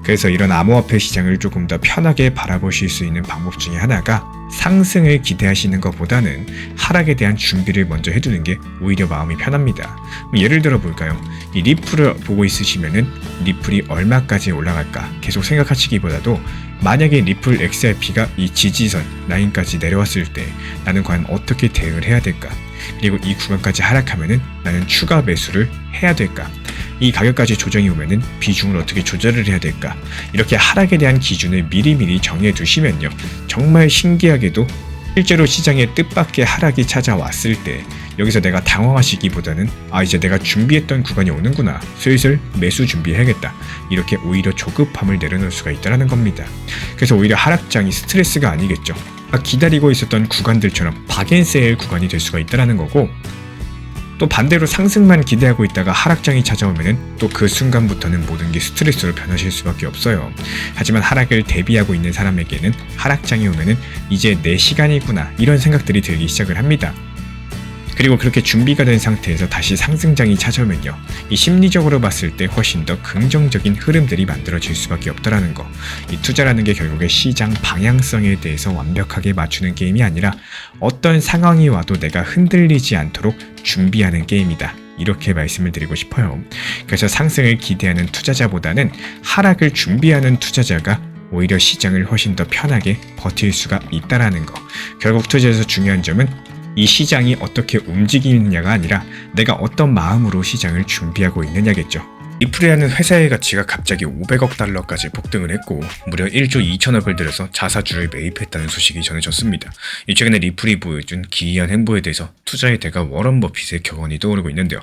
그래서 이런 암호화폐 시장을 조금 더 편하게 바라보실 수 있는 방법 중에 하나가 상승을 기대하시는 것보다는 하락에 대한 준비를 먼저 해두는 게 오히려 마음이 편합니다. 예를 들어 볼까요? 이 리플을 보고 있으시면은 리플이 얼마까지 올라갈까 계속 생각하시기보다도 만약에 리플 XRP가 이 지지선 라인까지 내려왔을 때 나는 과연 어떻게 대응을 해야 될까? 그리고 이 구간까지 하락하면은 나는 추가 매수를 해야 될까? 이 가격까지 조정이 오면은 비중을 어떻게 조절을 해야 될까? 이렇게 하락에 대한 기준을 미리미리 정해 두시면요. 정말 신기하게도 실제로 시장에 뜻밖의 하락이 찾아왔을 때 여기서 내가 당황하시기보다는 이제 내가 준비했던 구간이 오는구나. 슬슬 매수 준비해야겠다. 이렇게 오히려 조급함을 내려놓을 수가 있다는 겁니다. 그래서 오히려 하락장이 스트레스가 아니겠죠. 기다리고 있었던 구간들처럼 박앤세일 구간이 될 수가 있다는 거고, 또 반대로 상승만 기대하고 있다가 하락장이 찾아오면은 또 그 순간부터는 모든 게 스트레스로 변하실 수밖에 없어요. 하지만 하락을 대비하고 있는 사람에게는 하락장이 오면은 이제 내 시간이구나 이런 생각들이 들기 시작을 합니다. 그리고 그렇게 준비가 된 상태에서 다시 상승장이 찾아오면요. 이 심리적으로 봤을 때 훨씬 더 긍정적인 흐름들이 만들어질 수밖에 없다라는 거. 이 투자라는 게 결국에 시장 방향성에 대해서 완벽하게 맞추는 게임이 아니라 어떤 상황이 와도 내가 흔들리지 않도록 준비하는 게임이다. 이렇게 말씀을 드리고 싶어요. 그래서 상승을 기대하는 투자자보다는 하락을 준비하는 투자자가 오히려 시장을 훨씬 더 편하게 버틸 수가 있다라는 거. 결국 투자에서 중요한 점은 이 시장이 어떻게 움직이느냐가 아니라 내가 어떤 마음으로 시장을 준비하고 있느냐겠죠. 리플이라는 회사의 가치가 갑자기 500억 달러까지 폭등을 했고 무려 1조 2천억을 들여서 자사주를 매입했다는 소식이 전해졌습니다. 최근에 리플이 보여준 기이한 행보에 대해서 투자의 대가 워런 버핏의 격언이 떠오르고 있는데요.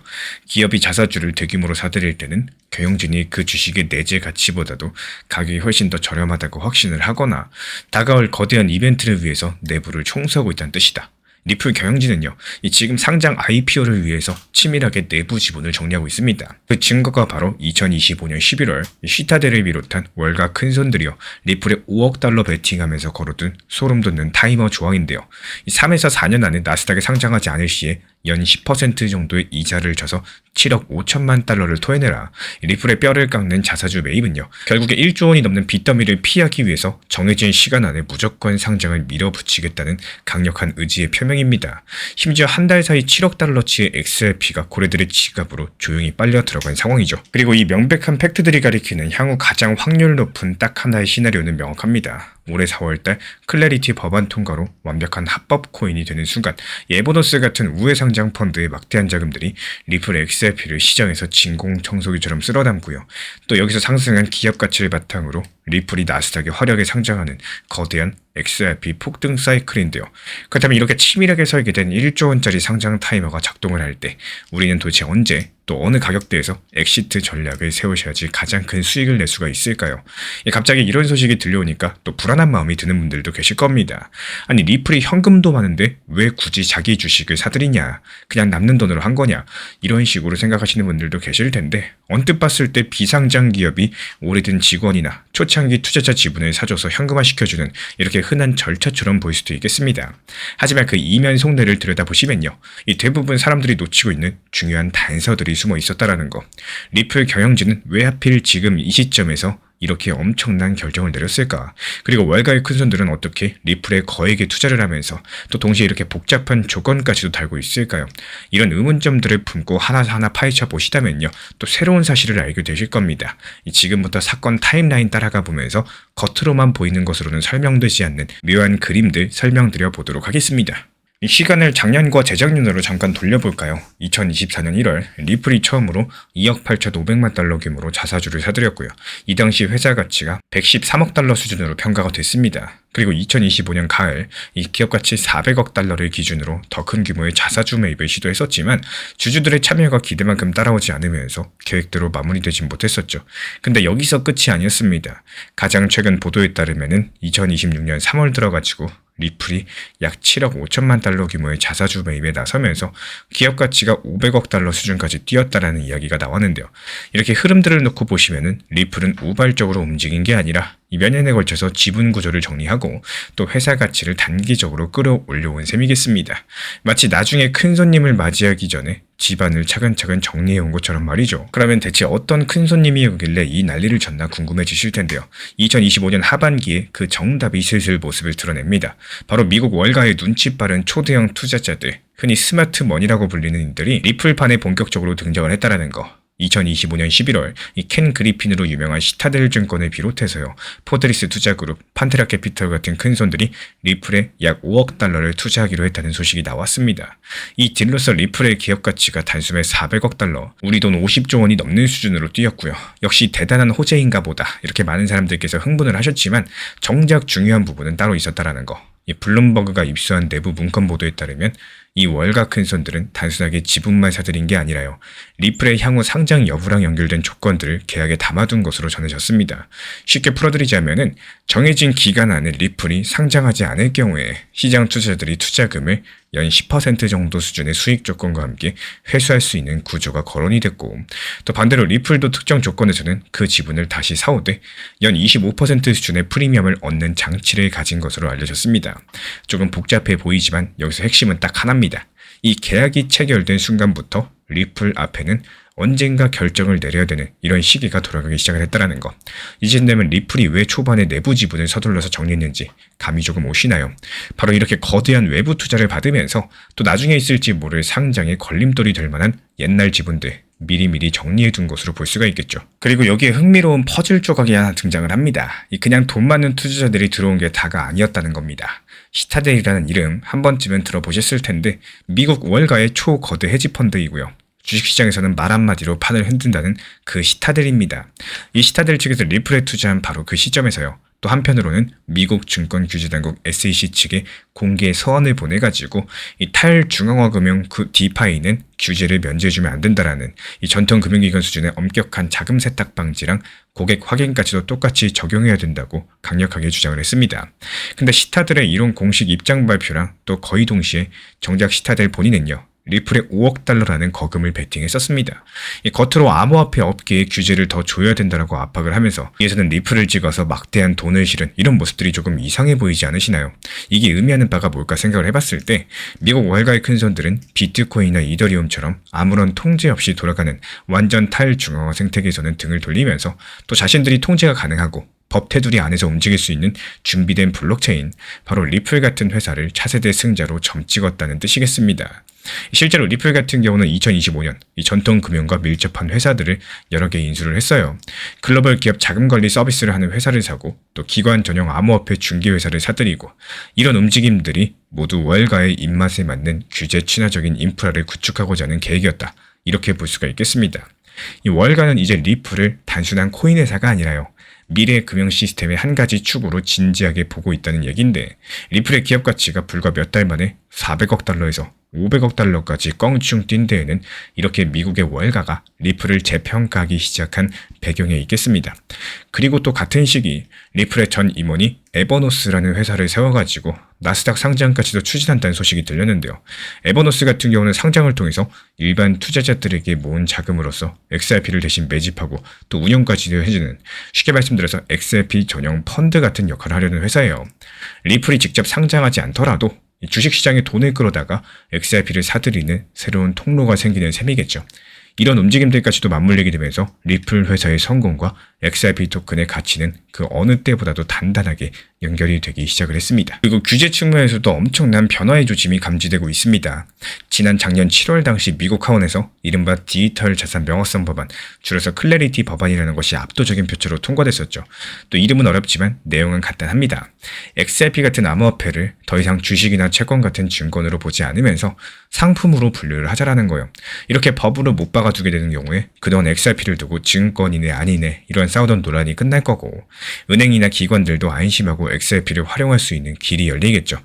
기업이 자사주를 대규모로 사들일 때는 경영진이 그 주식의 내재 가치보다도 가격이 훨씬 더 저렴하다고 확신을 하거나 다가올 거대한 이벤트를 위해서 내부를 청소하고 있다는 뜻이다. 리플 경영진은요, 지금 상장 IPO를 위해서 치밀하게 내부 지분을 정리하고 있습니다. 그 증거가 바로 2025년 11월 시타델을 비롯한 월가 큰손들이요, 리플에 5억 달러 베팅하면서 걸어둔 소름 돋는 타이머 조항인데요. 3에서 4년 안에 나스닥에 상장하지 않을 시에 연 10% 정도의 이자를 줘서 7억 5천만 달러를 토해내라. 리플의 뼈를 깎는 자사주 매입은요, 결국에 1조 원이 넘는 빚더미를 피하기 위해서 정해진 시간 안에 무조건 상장을 밀어붙이겠다는 강력한 의지의 표명입니다. 심지어 한 달 사이 7억 달러치의 XRP가 고래들의 지갑으로 조용히 빨려 들어간 상황이죠. 그리고 이 명백한 팩트들이 가리키는 향후 가장 확률 높은 딱 하나의 시나리오는 명확합니다. 올해 4월달 클래리티 법안 통과로 완벽한 합법 코인이 되는 순간 예보너스 같은 우회 상장 펀드의 막대한 자금들이 리플 XRP를 시장에서 진공 청소기처럼 쓸어담고요. 또 여기서 상승한 기업 가치를 바탕으로 리플이 나스닥에 화려하게 상장하는 거대한 XRP 폭등 사이클인데요. 그렇다면 이렇게 치밀하게 설계된 1조 원짜리 상장 타이머가 작동을 할 때 우리는 도대체 언제 또 어느 가격대에서 엑시트 전략을 세우셔야지 가장 큰 수익을 낼 수가 있을까요? 갑자기 이런 소식이 들려오니까 또 불안한 마음이 드는 분들도 계실 겁니다. 아니 리플이 현금도 많은데 왜 굳이 자기 주식을 사들이냐? 그냥 남는 돈으로 한 거냐? 이런 식으로 생각하시는 분들도 계실 텐데 언뜻 봤을 때 비상장 기업이 오래된 직원이나 초창기 투자자 지분을 사줘서 현금화시켜주는 이렇게 흔한 절차처럼 보일 수도 있겠습니다. 하지만 그 이면 속내를 들여다보시면요. 이 대부분 사람들이 놓치고 있는 중요한 단서들이 숨어 있었다라는 거. 리플 경영진은 왜 하필 지금 이 시점에서 이렇게 엄청난 결정을 내렸을까? 그리고 월가의 큰손들은 어떻게 리플에 거액의 투자를 하면서 또 동시에 이렇게 복잡한 조건까지도 달고 있을까요? 이런 의문점들을 품고 하나하나 파헤쳐 보시다면요. 또 새로운 사실을 알게 되실 겁니다. 지금부터 사건 타임라인 따라가 보면서 겉으로만 보이는 것으로는 설명되지 않는 묘한 그림들 설명드려 보도록 하겠습니다. 이 시간을 작년과 재작년으로 잠깐 돌려볼까요? 2024년 1월 리플이 처음으로 2억 8,500만 달러 규모로 자사주를 사들였고요. 이 당시 회사 가치가 113억 달러 수준으로 평가가 됐습니다. 그리고 2025년 가을 이 기업 가치 400억 달러를 기준으로 더 큰 규모의 자사주 매입을 시도했었지만 주주들의 참여가 기대만큼 따라오지 않으면서 계획대로 마무리되진 못했었죠. 근데 여기서 끝이 아니었습니다. 가장 최근 보도에 따르면은 2026년 3월 들어가지고 리플이 약 7억 5천만 달러 규모의 자사주 매입에 나서면서 기업 가치가 500억 달러 수준까지 뛰었다라는 이야기가 나왔는데요. 이렇게 흐름들을 놓고 보시면은 리플은 우발적으로 움직인 게 아니라 몇 년에 걸쳐서 지분 구조를 정리하고 또 회사 가치를 단기적으로 끌어올려온 셈이겠습니다. 마치 나중에 큰 손님을 맞이하기 전에 집안을 차근차근 정리해온 것처럼 말이죠. 그러면 대체 어떤 큰 손님이었길래 이 난리를 쳤나 궁금해지실 텐데요. 2025년 하반기에 그 정답이 슬슬 모습을 드러냅니다. 바로 미국 월가의 눈치 빠른 초대형 투자자들, 흔히 스마트 머니라고 불리는 이들이 리플판에 본격적으로 등장을 했다라는 거. 2025년 11월 이 켄 그리핀으로 유명한 시타델 증권을 비롯해서요. 포드리스 투자그룹, 판테라 캐피털 같은 큰손들이 리플에 약 5억 달러를 투자하기로 했다는 소식이 나왔습니다. 이 딜로서 리플의 기업 가치가 단숨에 400억 달러, 우리 돈 50조 원이 넘는 수준으로 뛰었고요. 역시 대단한 호재인가 보다 이렇게 많은 사람들께서 흥분을 하셨지만 정작 중요한 부분은 따로 있었다라는 거. 이 블룸버그가 입수한 내부 문건 보도에 따르면 이 월가 큰손들은 단순하게 지분만 사들인 게 아니라요. 리플의 향후 상장 여부랑 연결된 조건들을 계약에 담아둔 것으로 전해졌습니다. 쉽게 풀어드리자면은 정해진 기간 안에 리플이 상장하지 않을 경우에 시장 투자자들이 투자금을 연 10% 정도 수준의 수익 조건과 함께 회수할 수 있는 구조가 거론이 됐고, 또 반대로 리플도 특정 조건에서는 그 지분을 다시 사오되 연 25% 수준의 프리미엄을 얻는 장치를 가진 것으로 알려졌습니다. 조금 복잡해 보이지만 여기서 핵심은 딱 하나입니다. 이 계약이 체결된 순간부터 리플 앞에는 언젠가 결정을 내려야 되는 이런 시기가 돌아가기 시작을 했다는 것. 이쯤 되면 리플이 왜 초반에 내부 지분을 서둘러서 정리했는지 감이 조금 오시나요? 바로 이렇게 거대한 외부 투자를 받으면서 또 나중에 있을지 모를 상장에 걸림돌이 될 만한 옛날 지분들 미리미리 정리해둔 것으로 볼 수가 있겠죠. 그리고 여기에 흥미로운 퍼즐 조각이 하나 등장을 합니다. 그냥 돈 많은 투자자들이 들어온 게 다가 아니었다는 겁니다. 시타델이라는 이름 한 번쯤은 들어보셨을 텐데 미국 월가의 초거대 헤지펀드이고요. 주식시장에서는 말 한마디로 판을 흔든다는 그 시타델입니다. 이 시타델 측에서 리플에 투자한 바로 그 시점에서요. 또 한편으로는 미국 증권규제당국 SEC 측에 공개 서한을 보내가지고 이 탈중앙화 금융 디파이는 규제를 면제해주면 안 된다라는 이 전통 금융기관 수준의 엄격한 자금 세탁 방지랑 고객 확인까지도 똑같이 적용해야 된다고 강력하게 주장을 했습니다. 근데 시타델의 이런 공식 입장 발표랑 또 거의 동시에 정작 시타델 본인은요. 리플에 5억 달러라는 거금을 베팅했었습니다. 겉으로 암호화폐 업계의 규제를 더 줘야 된다라고 압박을 하면서 위에서는 리플을 찍어서 막대한 돈을 실은 이런 모습들이 조금 이상해 보이지 않으시나요? 이게 의미하는 바가 뭘까 생각을 해봤을 때 미국 월가의 큰손들은 비트코인이나 이더리움처럼 아무런 통제 없이 돌아가는 완전 탈중앙화 생태계에서는 등을 돌리면서 또 자신들이 통제가 가능하고 법 테두리 안에서 움직일 수 있는 준비된 블록체인, 바로 리플 같은 회사를 차세대 승자로 점찍었다는 뜻이겠습니다. 실제로 리플 같은 경우는 2025년 이 전통 금융과 밀접한 회사들을 여러 개 인수를 했어요. 글로벌 기업 자금 관리 서비스를 하는 회사를 사고 또 기관 전용 암호화폐 중개 회사를 사들이고, 이런 움직임들이 모두 월가의 입맛에 맞는 규제 친화적인 인프라를 구축하고자 하는 계획이었다. 이렇게 볼 수가 있겠습니다. 이 월가는 이제 리플을 단순한 코인 회사가 아니라요. 미래 금융 시스템의 한 가지 축으로 진지하게 보고 있다는 얘기인데 리플의 기업 가치가 불과 몇 달 만에 400억 달러에서 500억 달러까지 껑충 뛴 데에는 이렇게 미국의 월가가 리플을 재평가하기 시작한 배경에 있겠습니다. 그리고 또 같은 시기 리플의 전 임원이 에버노스라는 회사를 세워가지고 나스닥 상장까지도 추진한다는 소식이 들렸는데요. 에버노스 같은 경우는 상장을 통해서 일반 투자자들에게 모은 자금으로서 XRP를 대신 매집하고 또 운영까지도 해주는, 쉽게 말씀드려서 XRP 전용 펀드 같은 역할을 하려는 회사예요. 리플이 직접 상장하지 않더라도 주식시장에 돈을 끌어다가 XRP를 사들이는 새로운 통로가 생기는 셈이겠죠. 이런 움직임들까지도 맞물리게 되면서 리플 회사의 성공과 XRP 토큰의 가치는 그 어느 때보다도 단단하게 연결이 되기 시작을 했습니다. 그리고 규제 측면에서도 엄청난 변화의 조짐이 감지되고 있습니다. 지난 작년 7월 당시 미국 하원에서 이른바 디지털 자산 명확성 법안, 줄여서 클래리티 법안이라는 것이 압도적인 표차로 통과됐었죠. 또 이름은 어렵지만 내용은 간단합니다. XRP 같은 암호화폐를 더 이상 주식이나 채권 같은 증권으로 보지 않으면서 상품으로 분류를 하자라는 거예요. 이렇게 법으로 못 박아두게 되는 경우에 그동안 XRP를 두고 증권이네 아니네 이런 싸우던 논란이 끝날 거고, 은행이나 기관들도 안심하고 XRP를 활용할 수 있는 길이 열리겠죠.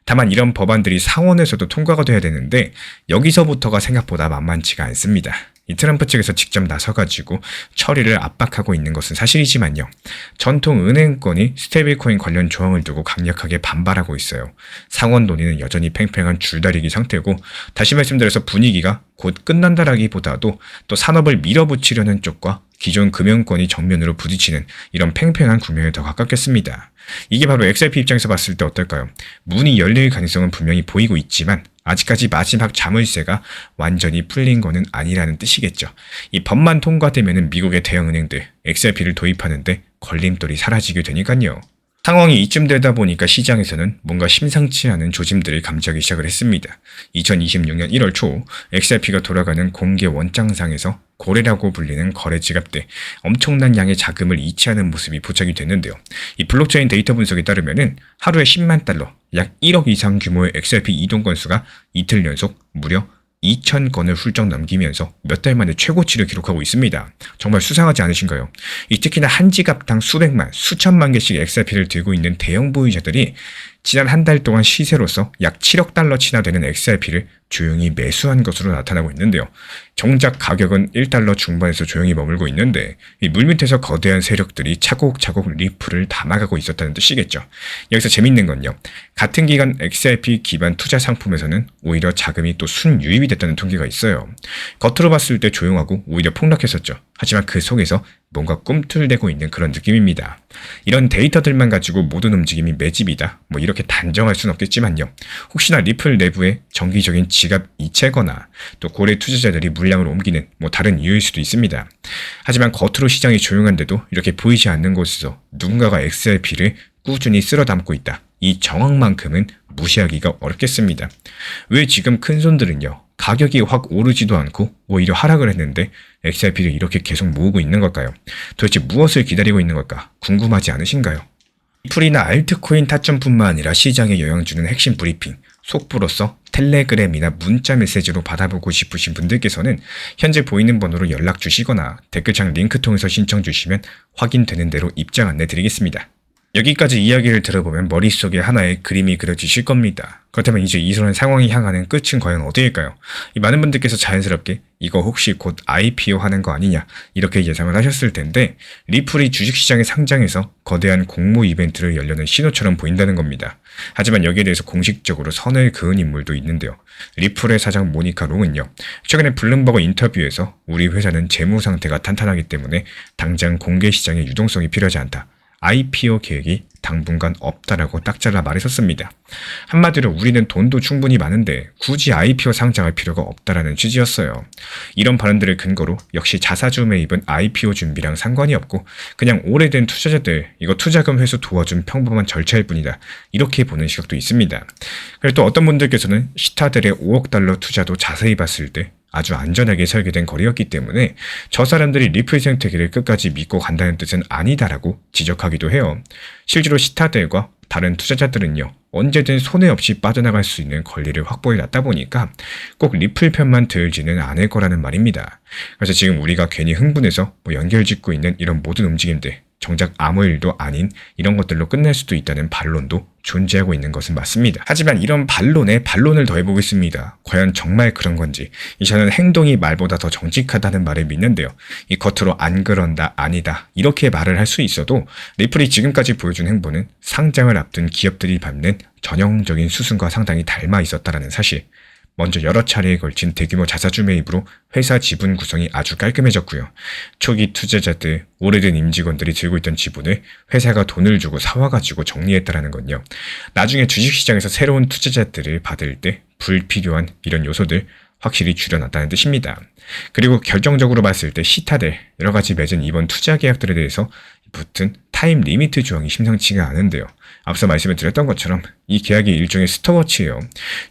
다만 이런 법안들이 상원에서도 통과가 돼야 되는데 여기서부터가 생각보다 만만치가 않습니다. 이 트럼프 측에서 직접 나서가지고 처리를 압박하고 있는 것은 사실이지만요. 전통 은행권이 스테이블코인 관련 조항을 두고 강력하게 반발하고 있어요. 상원 논의는 여전히 팽팽한 줄다리기 상태고, 다시 말씀드려서 분위기가 곧 끝난다라기보다도 또 산업을 밀어붙이려는 쪽과 기존 금융권이 정면으로 부딪히는 이런 팽팽한 국면에 더 가깝겠습니다. 이게 바로 XRP 입장에서 봤을 때 어떨까요? 문이 열릴 가능성은 분명히 보이고 있지만 아직까지 마지막 자물쇠가 완전히 풀린 거는 아니라는 뜻이겠죠. 이 법만 통과되면 미국의 대형은행들 XRP를 도입하는데 걸림돌이 사라지게 되니까요. 상황이 이쯤 되다 보니까 시장에서는 뭔가 심상치 않은 조짐들을 감지하기 시작을 했습니다. 2026년 1월 초 XRP가 돌아가는 공개 원장상에서 고래라고 불리는 거래 지갑대 엄청난 양의 자금을 이체하는 모습이 포착이 됐는데요. 이 블록체인 데이터 분석에 따르면은 하루에 10만 달러, 약 1억 이상 규모의 XRP 이동 건수가 이틀 연속 무려 2,000건을 훌쩍 넘기면서 몇 달 만에 최고치를 기록하고 있습니다. 정말 수상하지 않으신가요? 특히나 한 지갑당 수백만, 수천만 개씩 XRP를 들고 있는 대형 보유자들이 지난 한 달 동안 시세로서 약 7억 달러치나 되는 XRP를 조용히 매수한 것으로 나타나고 있는데요. 정작 가격은 1달러 중반에서 조용히 머물고 있는데 이 물밑에서 거대한 세력들이 차곡차곡 리플을 담아가고 있었다는 뜻이겠죠. 여기서 재밌는 건요. 같은 기간 XRP 기반 투자 상품에서는 오히려 자금이 또 순유입이 됐다는 통계가 있어요. 겉으로 봤을 때 조용하고 오히려 폭락했었죠. 하지만 그 속에서 뭔가 꿈틀대고 있는 그런 느낌입니다. 이런 데이터들만 가지고 모든 움직임이 매집이다, 이렇게 단정할 순 없겠지만요. 혹시나 리플 내부에 정기적인 지갑 이체거나 또 고래 투자자들이 물량을 옮기는 다른 이유일 수도 있습니다. 하지만 겉으로 시장이 조용한데도 이렇게 보이지 않는 곳에서 누군가가 XRP를 꾸준히 쓸어 담고 있다. 이 정황만큼은 무시하기가 어렵겠습니다. 왜 지금 큰손들은요, 가격이 확 오르지도 않고 오히려 하락을 했는데 XRP를 이렇게 계속 모으고 있는 걸까요? 도대체 무엇을 기다리고 있는 걸까? 궁금하지 않으신가요? 리플이나 알트코인 타점뿐만 아니라 시장에 영향 주는 핵심 브리핑, 속보로서 텔레그램이나 문자 메시지로 받아보고 싶으신 분들께서는 현재 보이는 번호로 연락 주시거나 댓글창 링크 통해서 신청 주시면 확인되는 대로 입장 안내 드리겠습니다. 여기까지 이야기를 들어보면 머릿속에 하나의 그림이 그려지실 겁니다. 그렇다면 이제 이런 상황이 향하는 끝은 과연 어디일까요? 많은 분들께서 자연스럽게 이거 혹시 곧 IPO 하는 거 아니냐 이렇게 예상을 하셨을 텐데, 리플이 주식시장에 상장해서 거대한 공모 이벤트를 열려는 신호처럼 보인다는 겁니다. 하지만 여기에 대해서 공식적으로 선을 그은 인물도 있는데요. 리플의 사장 모니카 롱은요, 최근에 블룸버그 인터뷰에서 우리 회사는 재무 상태가 탄탄하기 때문에 당장 공개 시장의 유동성이 필요하지 않다. IPO 계획이 당분간 없다라고 딱 잘라 말했었습니다. 한마디로 우리는 돈도 충분히 많은데 굳이 IPO 상장할 필요가 없다라는 취지였어요. 이런 발언들을 근거로 역시 자사주 매입은 IPO 준비랑 상관이 없고 그냥 오래된 투자자들 이거 투자금 회수 도와준 평범한 절차일 뿐이다. 이렇게 보는 시각도 있습니다. 그리고 또 어떤 분들께서는 시타델의 5억 달러 투자도 자세히 봤을 때 아주 안전하게 설계된 거래였기 때문에 저 사람들이 리플 생태계를 끝까지 믿고 간다는 뜻은 아니다라고 지적하기도 해요. 실제로 시타델과 다른 투자자들은요, 언제든 손해 없이 빠져나갈 수 있는 권리를 확보해 놨다 보니까 꼭 리플 편만 들지는 않을 거라는 말입니다. 그래서 지금 우리가 괜히 흥분해서 연결짓고 있는 이런 모든 움직임들, 정작 아무 일도 아닌 이런 것들로 끝낼 수도 있다는 반론도 존재하고 있는 것은 맞습니다. 하지만 이런 반론에 반론을 더해보겠습니다. 과연 정말 그런 건지. 저는 행동이 말보다 더 정직하다는 말을 믿는데요. 이 겉으로 안 그런다, 아니다 이렇게 말을 할 수 있어도 리플이 지금까지 보여준 행보는 상장을 앞둔 기업들이 밟는 전형적인 수순과 상당히 닮아 있었다는 사실. 먼저 여러 차례에 걸친 대규모 자사주 매입으로 회사 지분 구성이 아주 깔끔해졌고요. 초기 투자자들, 오래된 임직원들이 들고 있던 지분을 회사가 돈을 주고 사와가지고 정리했다라는 건요. 나중에 주식시장에서 새로운 투자자들을 받을 때 불필요한 이런 요소들 확실히 줄여놨다는 뜻입니다. 그리고 결정적으로 봤을 때 시타델, 여러 가지 맺은 이번 투자 계약들에 대해서 붙은 타임 리미트 조항이 심상치가 않은데요. 앞서 말씀을 드렸던 것처럼 이 계약이 일종의 스톱워치예요.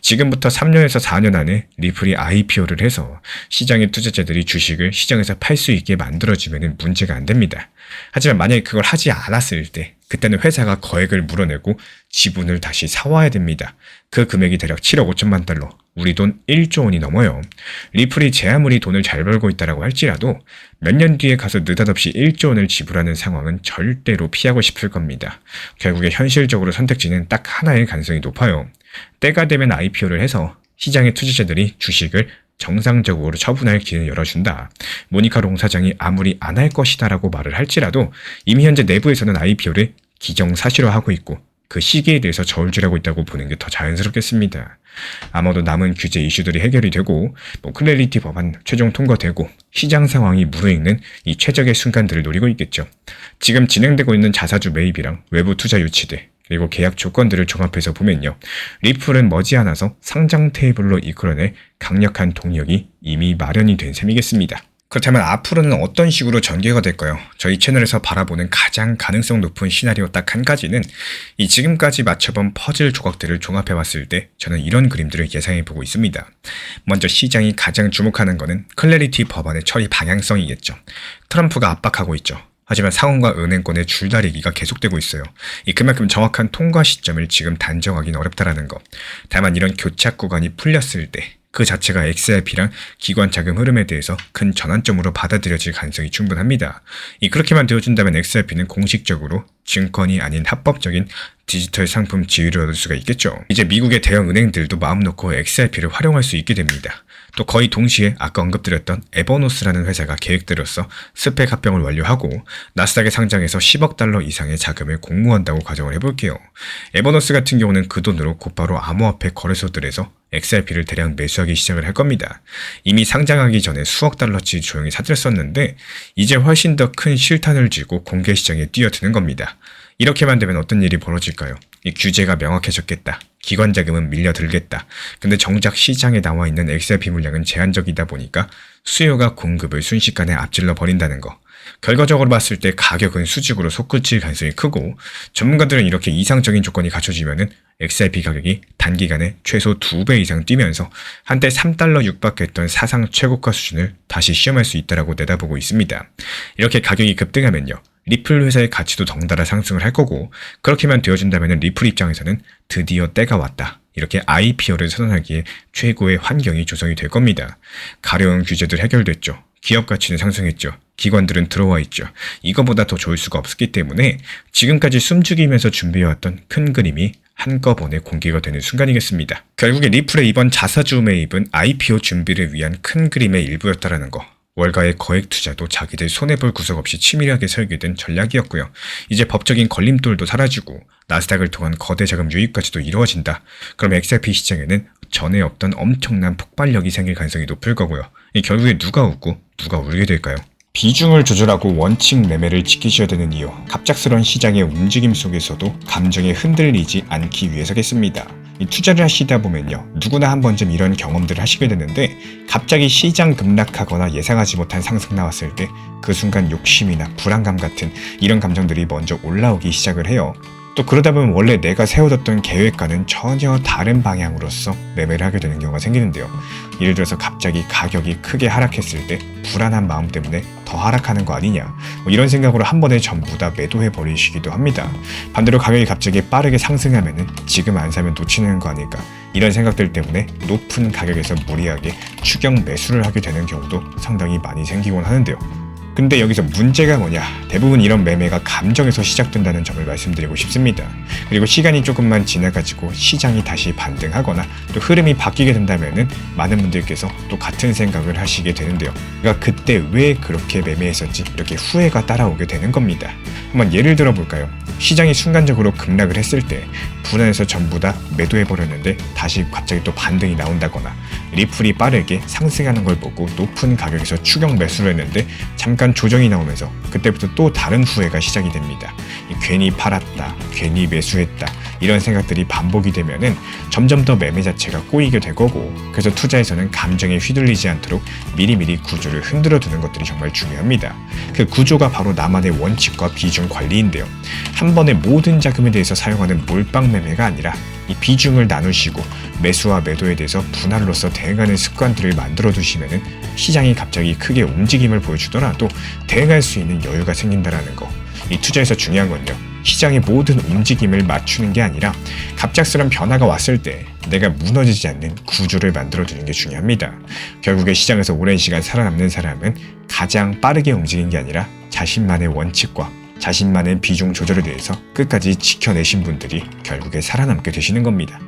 지금부터 3년에서 4년 안에 리플이 IPO를 해서 시장의 투자자들이 주식을 시장에서 팔 수 있게 만들어지면 문제가 안 됩니다. 하지만 만약에 그걸 하지 않았을 때 그때는 회사가 거액을 물어내고 지분을 다시 사와야 됩니다. 그 금액이 대략 7억 5천만 달러, 우리 돈 1조 원이 넘어요. 리플이 제 아무리 돈을 잘 벌고 있다라고 할지라도 몇 년 뒤에 가서 느닷없이 1조 원을 지불하는 상황은 절대로 피하고 싶을 겁니다. 결국에 현실적으로 선택지는 딱 하나의 가능성이 높아요. 때가 되면 IPO를 해서 시장의 투자자들이 주식을 정상적으로 처분할 길을 열어준다. 모니카 롱 사장이 아무리 안 할 것이다 라고 말을 할지라도 이미 현재 내부에서는 IPO를 기정사실화하고 있고 그 시기에 대해서 저울질하고 있다고 보는 게 더 자연스럽겠습니다. 아마도 남은 규제 이슈들이 해결이 되고 클래리티 법안 최종 통과되고 시장 상황이 무르익는 이 최적의 순간들을 노리고 있겠죠. 지금 진행되고 있는 자사주 매입이랑 외부 투자 유치들 그리고 계약 조건들을 종합해서 보면요. 리플은 머지않아서 상장 테이블로 이끌어낼 강력한 동력이 이미 마련이 된 셈이겠습니다. 그렇다면 앞으로는 어떤 식으로 전개가 될까요? 저희 채널에서 바라보는 가장 가능성 높은 시나리오 딱 한 가지는 이 지금까지 맞춰본 퍼즐 조각들을 종합해봤을 때 저는 이런 그림들을 예상해보고 있습니다. 먼저 시장이 가장 주목하는 것은 클래리티 법안의 처리 방향성이겠죠. 트럼프가 압박하고 있죠. 하지만 상원과 은행권의 줄다리기가 계속되고 있어요. 그만큼 정확한 통과 시점을 지금 단정하기는 어렵다라는 것. 다만 이런 교착 구간이 풀렸을 때 그 자체가 XRP랑 기관 자금 흐름에 대해서 큰 전환점으로 받아들여질 가능성이 충분합니다. 그렇게만 되어준다면 XRP는 공식적으로 증권이 아닌 합법적인 디지털 상품 지위를 얻을 수가 있겠죠. 이제 미국의 대형 은행들도 마음 놓고 XRP를 활용할 수 있게 됩니다. 또 거의 동시에 아까 언급드렸던 에버노스라는 회사가 계획대로서 스펙 합병을 완료하고 나스닥에 상장해서 10억 달러 이상의 자금을 공모한다고 가정을 해볼게요. 에버노스 같은 경우는 그 돈으로 곧바로 암호화폐 거래소들에서 XRP를 대량 매수하기 시작을 할 겁니다. 이미 상장하기 전에 수억 달러치 조용히 사들였었는데 이제 훨씬 더 큰 실탄을 쥐고 공개 시장에 뛰어드는 겁니다. 이렇게만 되면 어떤 일이 벌어질까요? 규제가 명확해졌겠다. 기관 자금은 밀려들겠다. 근데 정작 시장에 나와 있는 XRP 물량은 제한적이다 보니까 수요가 공급을 순식간에 앞질러 버린다는 거. 결과적으로 봤을 때 가격은 수직으로 솟구칠 가능성이 크고 전문가들은 이렇게 이상적인 조건이 갖춰지면은 XRP 가격이 단기간에 최소 2배 이상 뛰면서 한때 3달러 육박했던 사상 최고가 수준을 다시 시험할 수 있다라고 내다보고 있습니다. 이렇게 가격이 급등하면요. 리플 회사의 가치도 덩달아 상승을 할 거고 그렇게만 되어준다면 리플 입장에서는 드디어 때가 왔다. 이렇게 IPO를 선언하기에 최고의 환경이 조성이 될 겁니다. 가려운 규제들 해결됐죠. 기업 가치는 상승했죠. 기관들은 들어와 있죠. 이거보다 더 좋을 수가 없었기 때문에 지금까지 숨죽이면서 준비해왔던 큰 그림이 한꺼번에 공개가 되는 순간이겠습니다. 결국에 리플의 이번 자사주 매입은 IPO 준비를 위한 큰 그림의 일부였다라는 거. 월가의 거액 투자도 자기들 손해볼 구석 없이 치밀하게 설계된 전략이었고요. 이제 법적인 걸림돌도 사라지고 나스닥을 통한 거대 자금 유입까지도 이루어진다. 그럼 XRP 시장에는 전에 없던 엄청난 폭발력이 생길 가능성이 높을 거고요. 결국에 누가 웃고 누가 울게 될까요? 비중을 조절하고 원칙 매매를 지키셔야 되는 이유, 갑작스러운 시장의 움직임 속에서도 감정에 흔들리지 않기 위해서겠습니다. 투자를 하시다 보면요, 누구나 한 번쯤 이런 경험들을 하시게 되는데 갑자기 시장 급락하거나 예상하지 못한 상승 나왔을 때 그 순간 욕심이나 불안감 같은 이런 감정들이 먼저 올라오기 시작을 해요. 또 그러다 보면 원래 내가 세워뒀던 계획과는 전혀 다른 방향으로서 매매를 하게 되는 경우가 생기는데요. 예를 들어서 갑자기 가격이 크게 하락했을 때 불안한 마음 때문에 더 하락하는 거 아니냐, 이런 생각으로 한 번에 전부 다 매도해 버리시기도 합니다. 반대로 가격이 갑자기 빠르게 상승하면은 지금 안 사면 놓치는 거 아닐까, 이런 생각들 때문에 높은 가격에서 무리하게 추격 매수를 하게 되는 경우도 상당히 많이 생기곤 하는데요. 근데 여기서 문제가 뭐냐? 대부분 이런 매매가 감정에서 시작된다는 점을 말씀드리고 싶습니다. 그리고 시간이 조금만 지나가지고 시장이 다시 반등하거나 또 흐름이 바뀌게 된다면은 많은 분들께서 또 같은 생각을 하시게 되는데요. 그러니까 그때 왜 그렇게 매매했었지? 이렇게 후회가 따라오게 되는 겁니다. 한번 예를 들어 볼까요? 시장이 순간적으로 급락을 했을 때 불안해서 전부 다 매도해버렸는데 다시 갑자기 또 반등이 나온다거나 리플이 빠르게 상승하는 걸 보고 높은 가격에서 추격 매수를 했는데 잠깐 조정이 나오면서 그때부터 또 다른 후회가 시작이 됩니다. 괜히 팔았다, 괜히 매수했다 이런 생각들이 반복이 되면은 점점 더 매매 자체가 꼬이게 될 거고, 그래서 투자에서는 감정에 휘둘리지 않도록 미리미리 구조를 흔들어 두는 것들이 정말 중요합니다. 그 구조가 바로 나만의 원칙과 비중 관리인데요. 한 번에 모든 자금에 대해서 사용하는 몰빵 매매가 아니라 이 비중을 나누시고 매수와 매도에 대해서 분할로서 대응하는 습관들을 만들어 두시면은 시장이 갑자기 크게 움직임을 보여주더라도 대응할 수 있는 여유가 생긴다라는 거. 이 투자에서 중요한 건요, 시장의 모든 움직임을 맞추는 게 아니라 갑작스런 변화가 왔을 때 내가 무너지지 않는 구조를 만들어 두는 게 중요합니다. 결국에 시장에서 오랜 시간 살아남는 사람은 가장 빠르게 움직인 게 아니라 자신만의 원칙과 자신만의 비중 조절에 대해서 끝까지 지켜내신 분들이 결국에 살아남게 되시는 겁니다.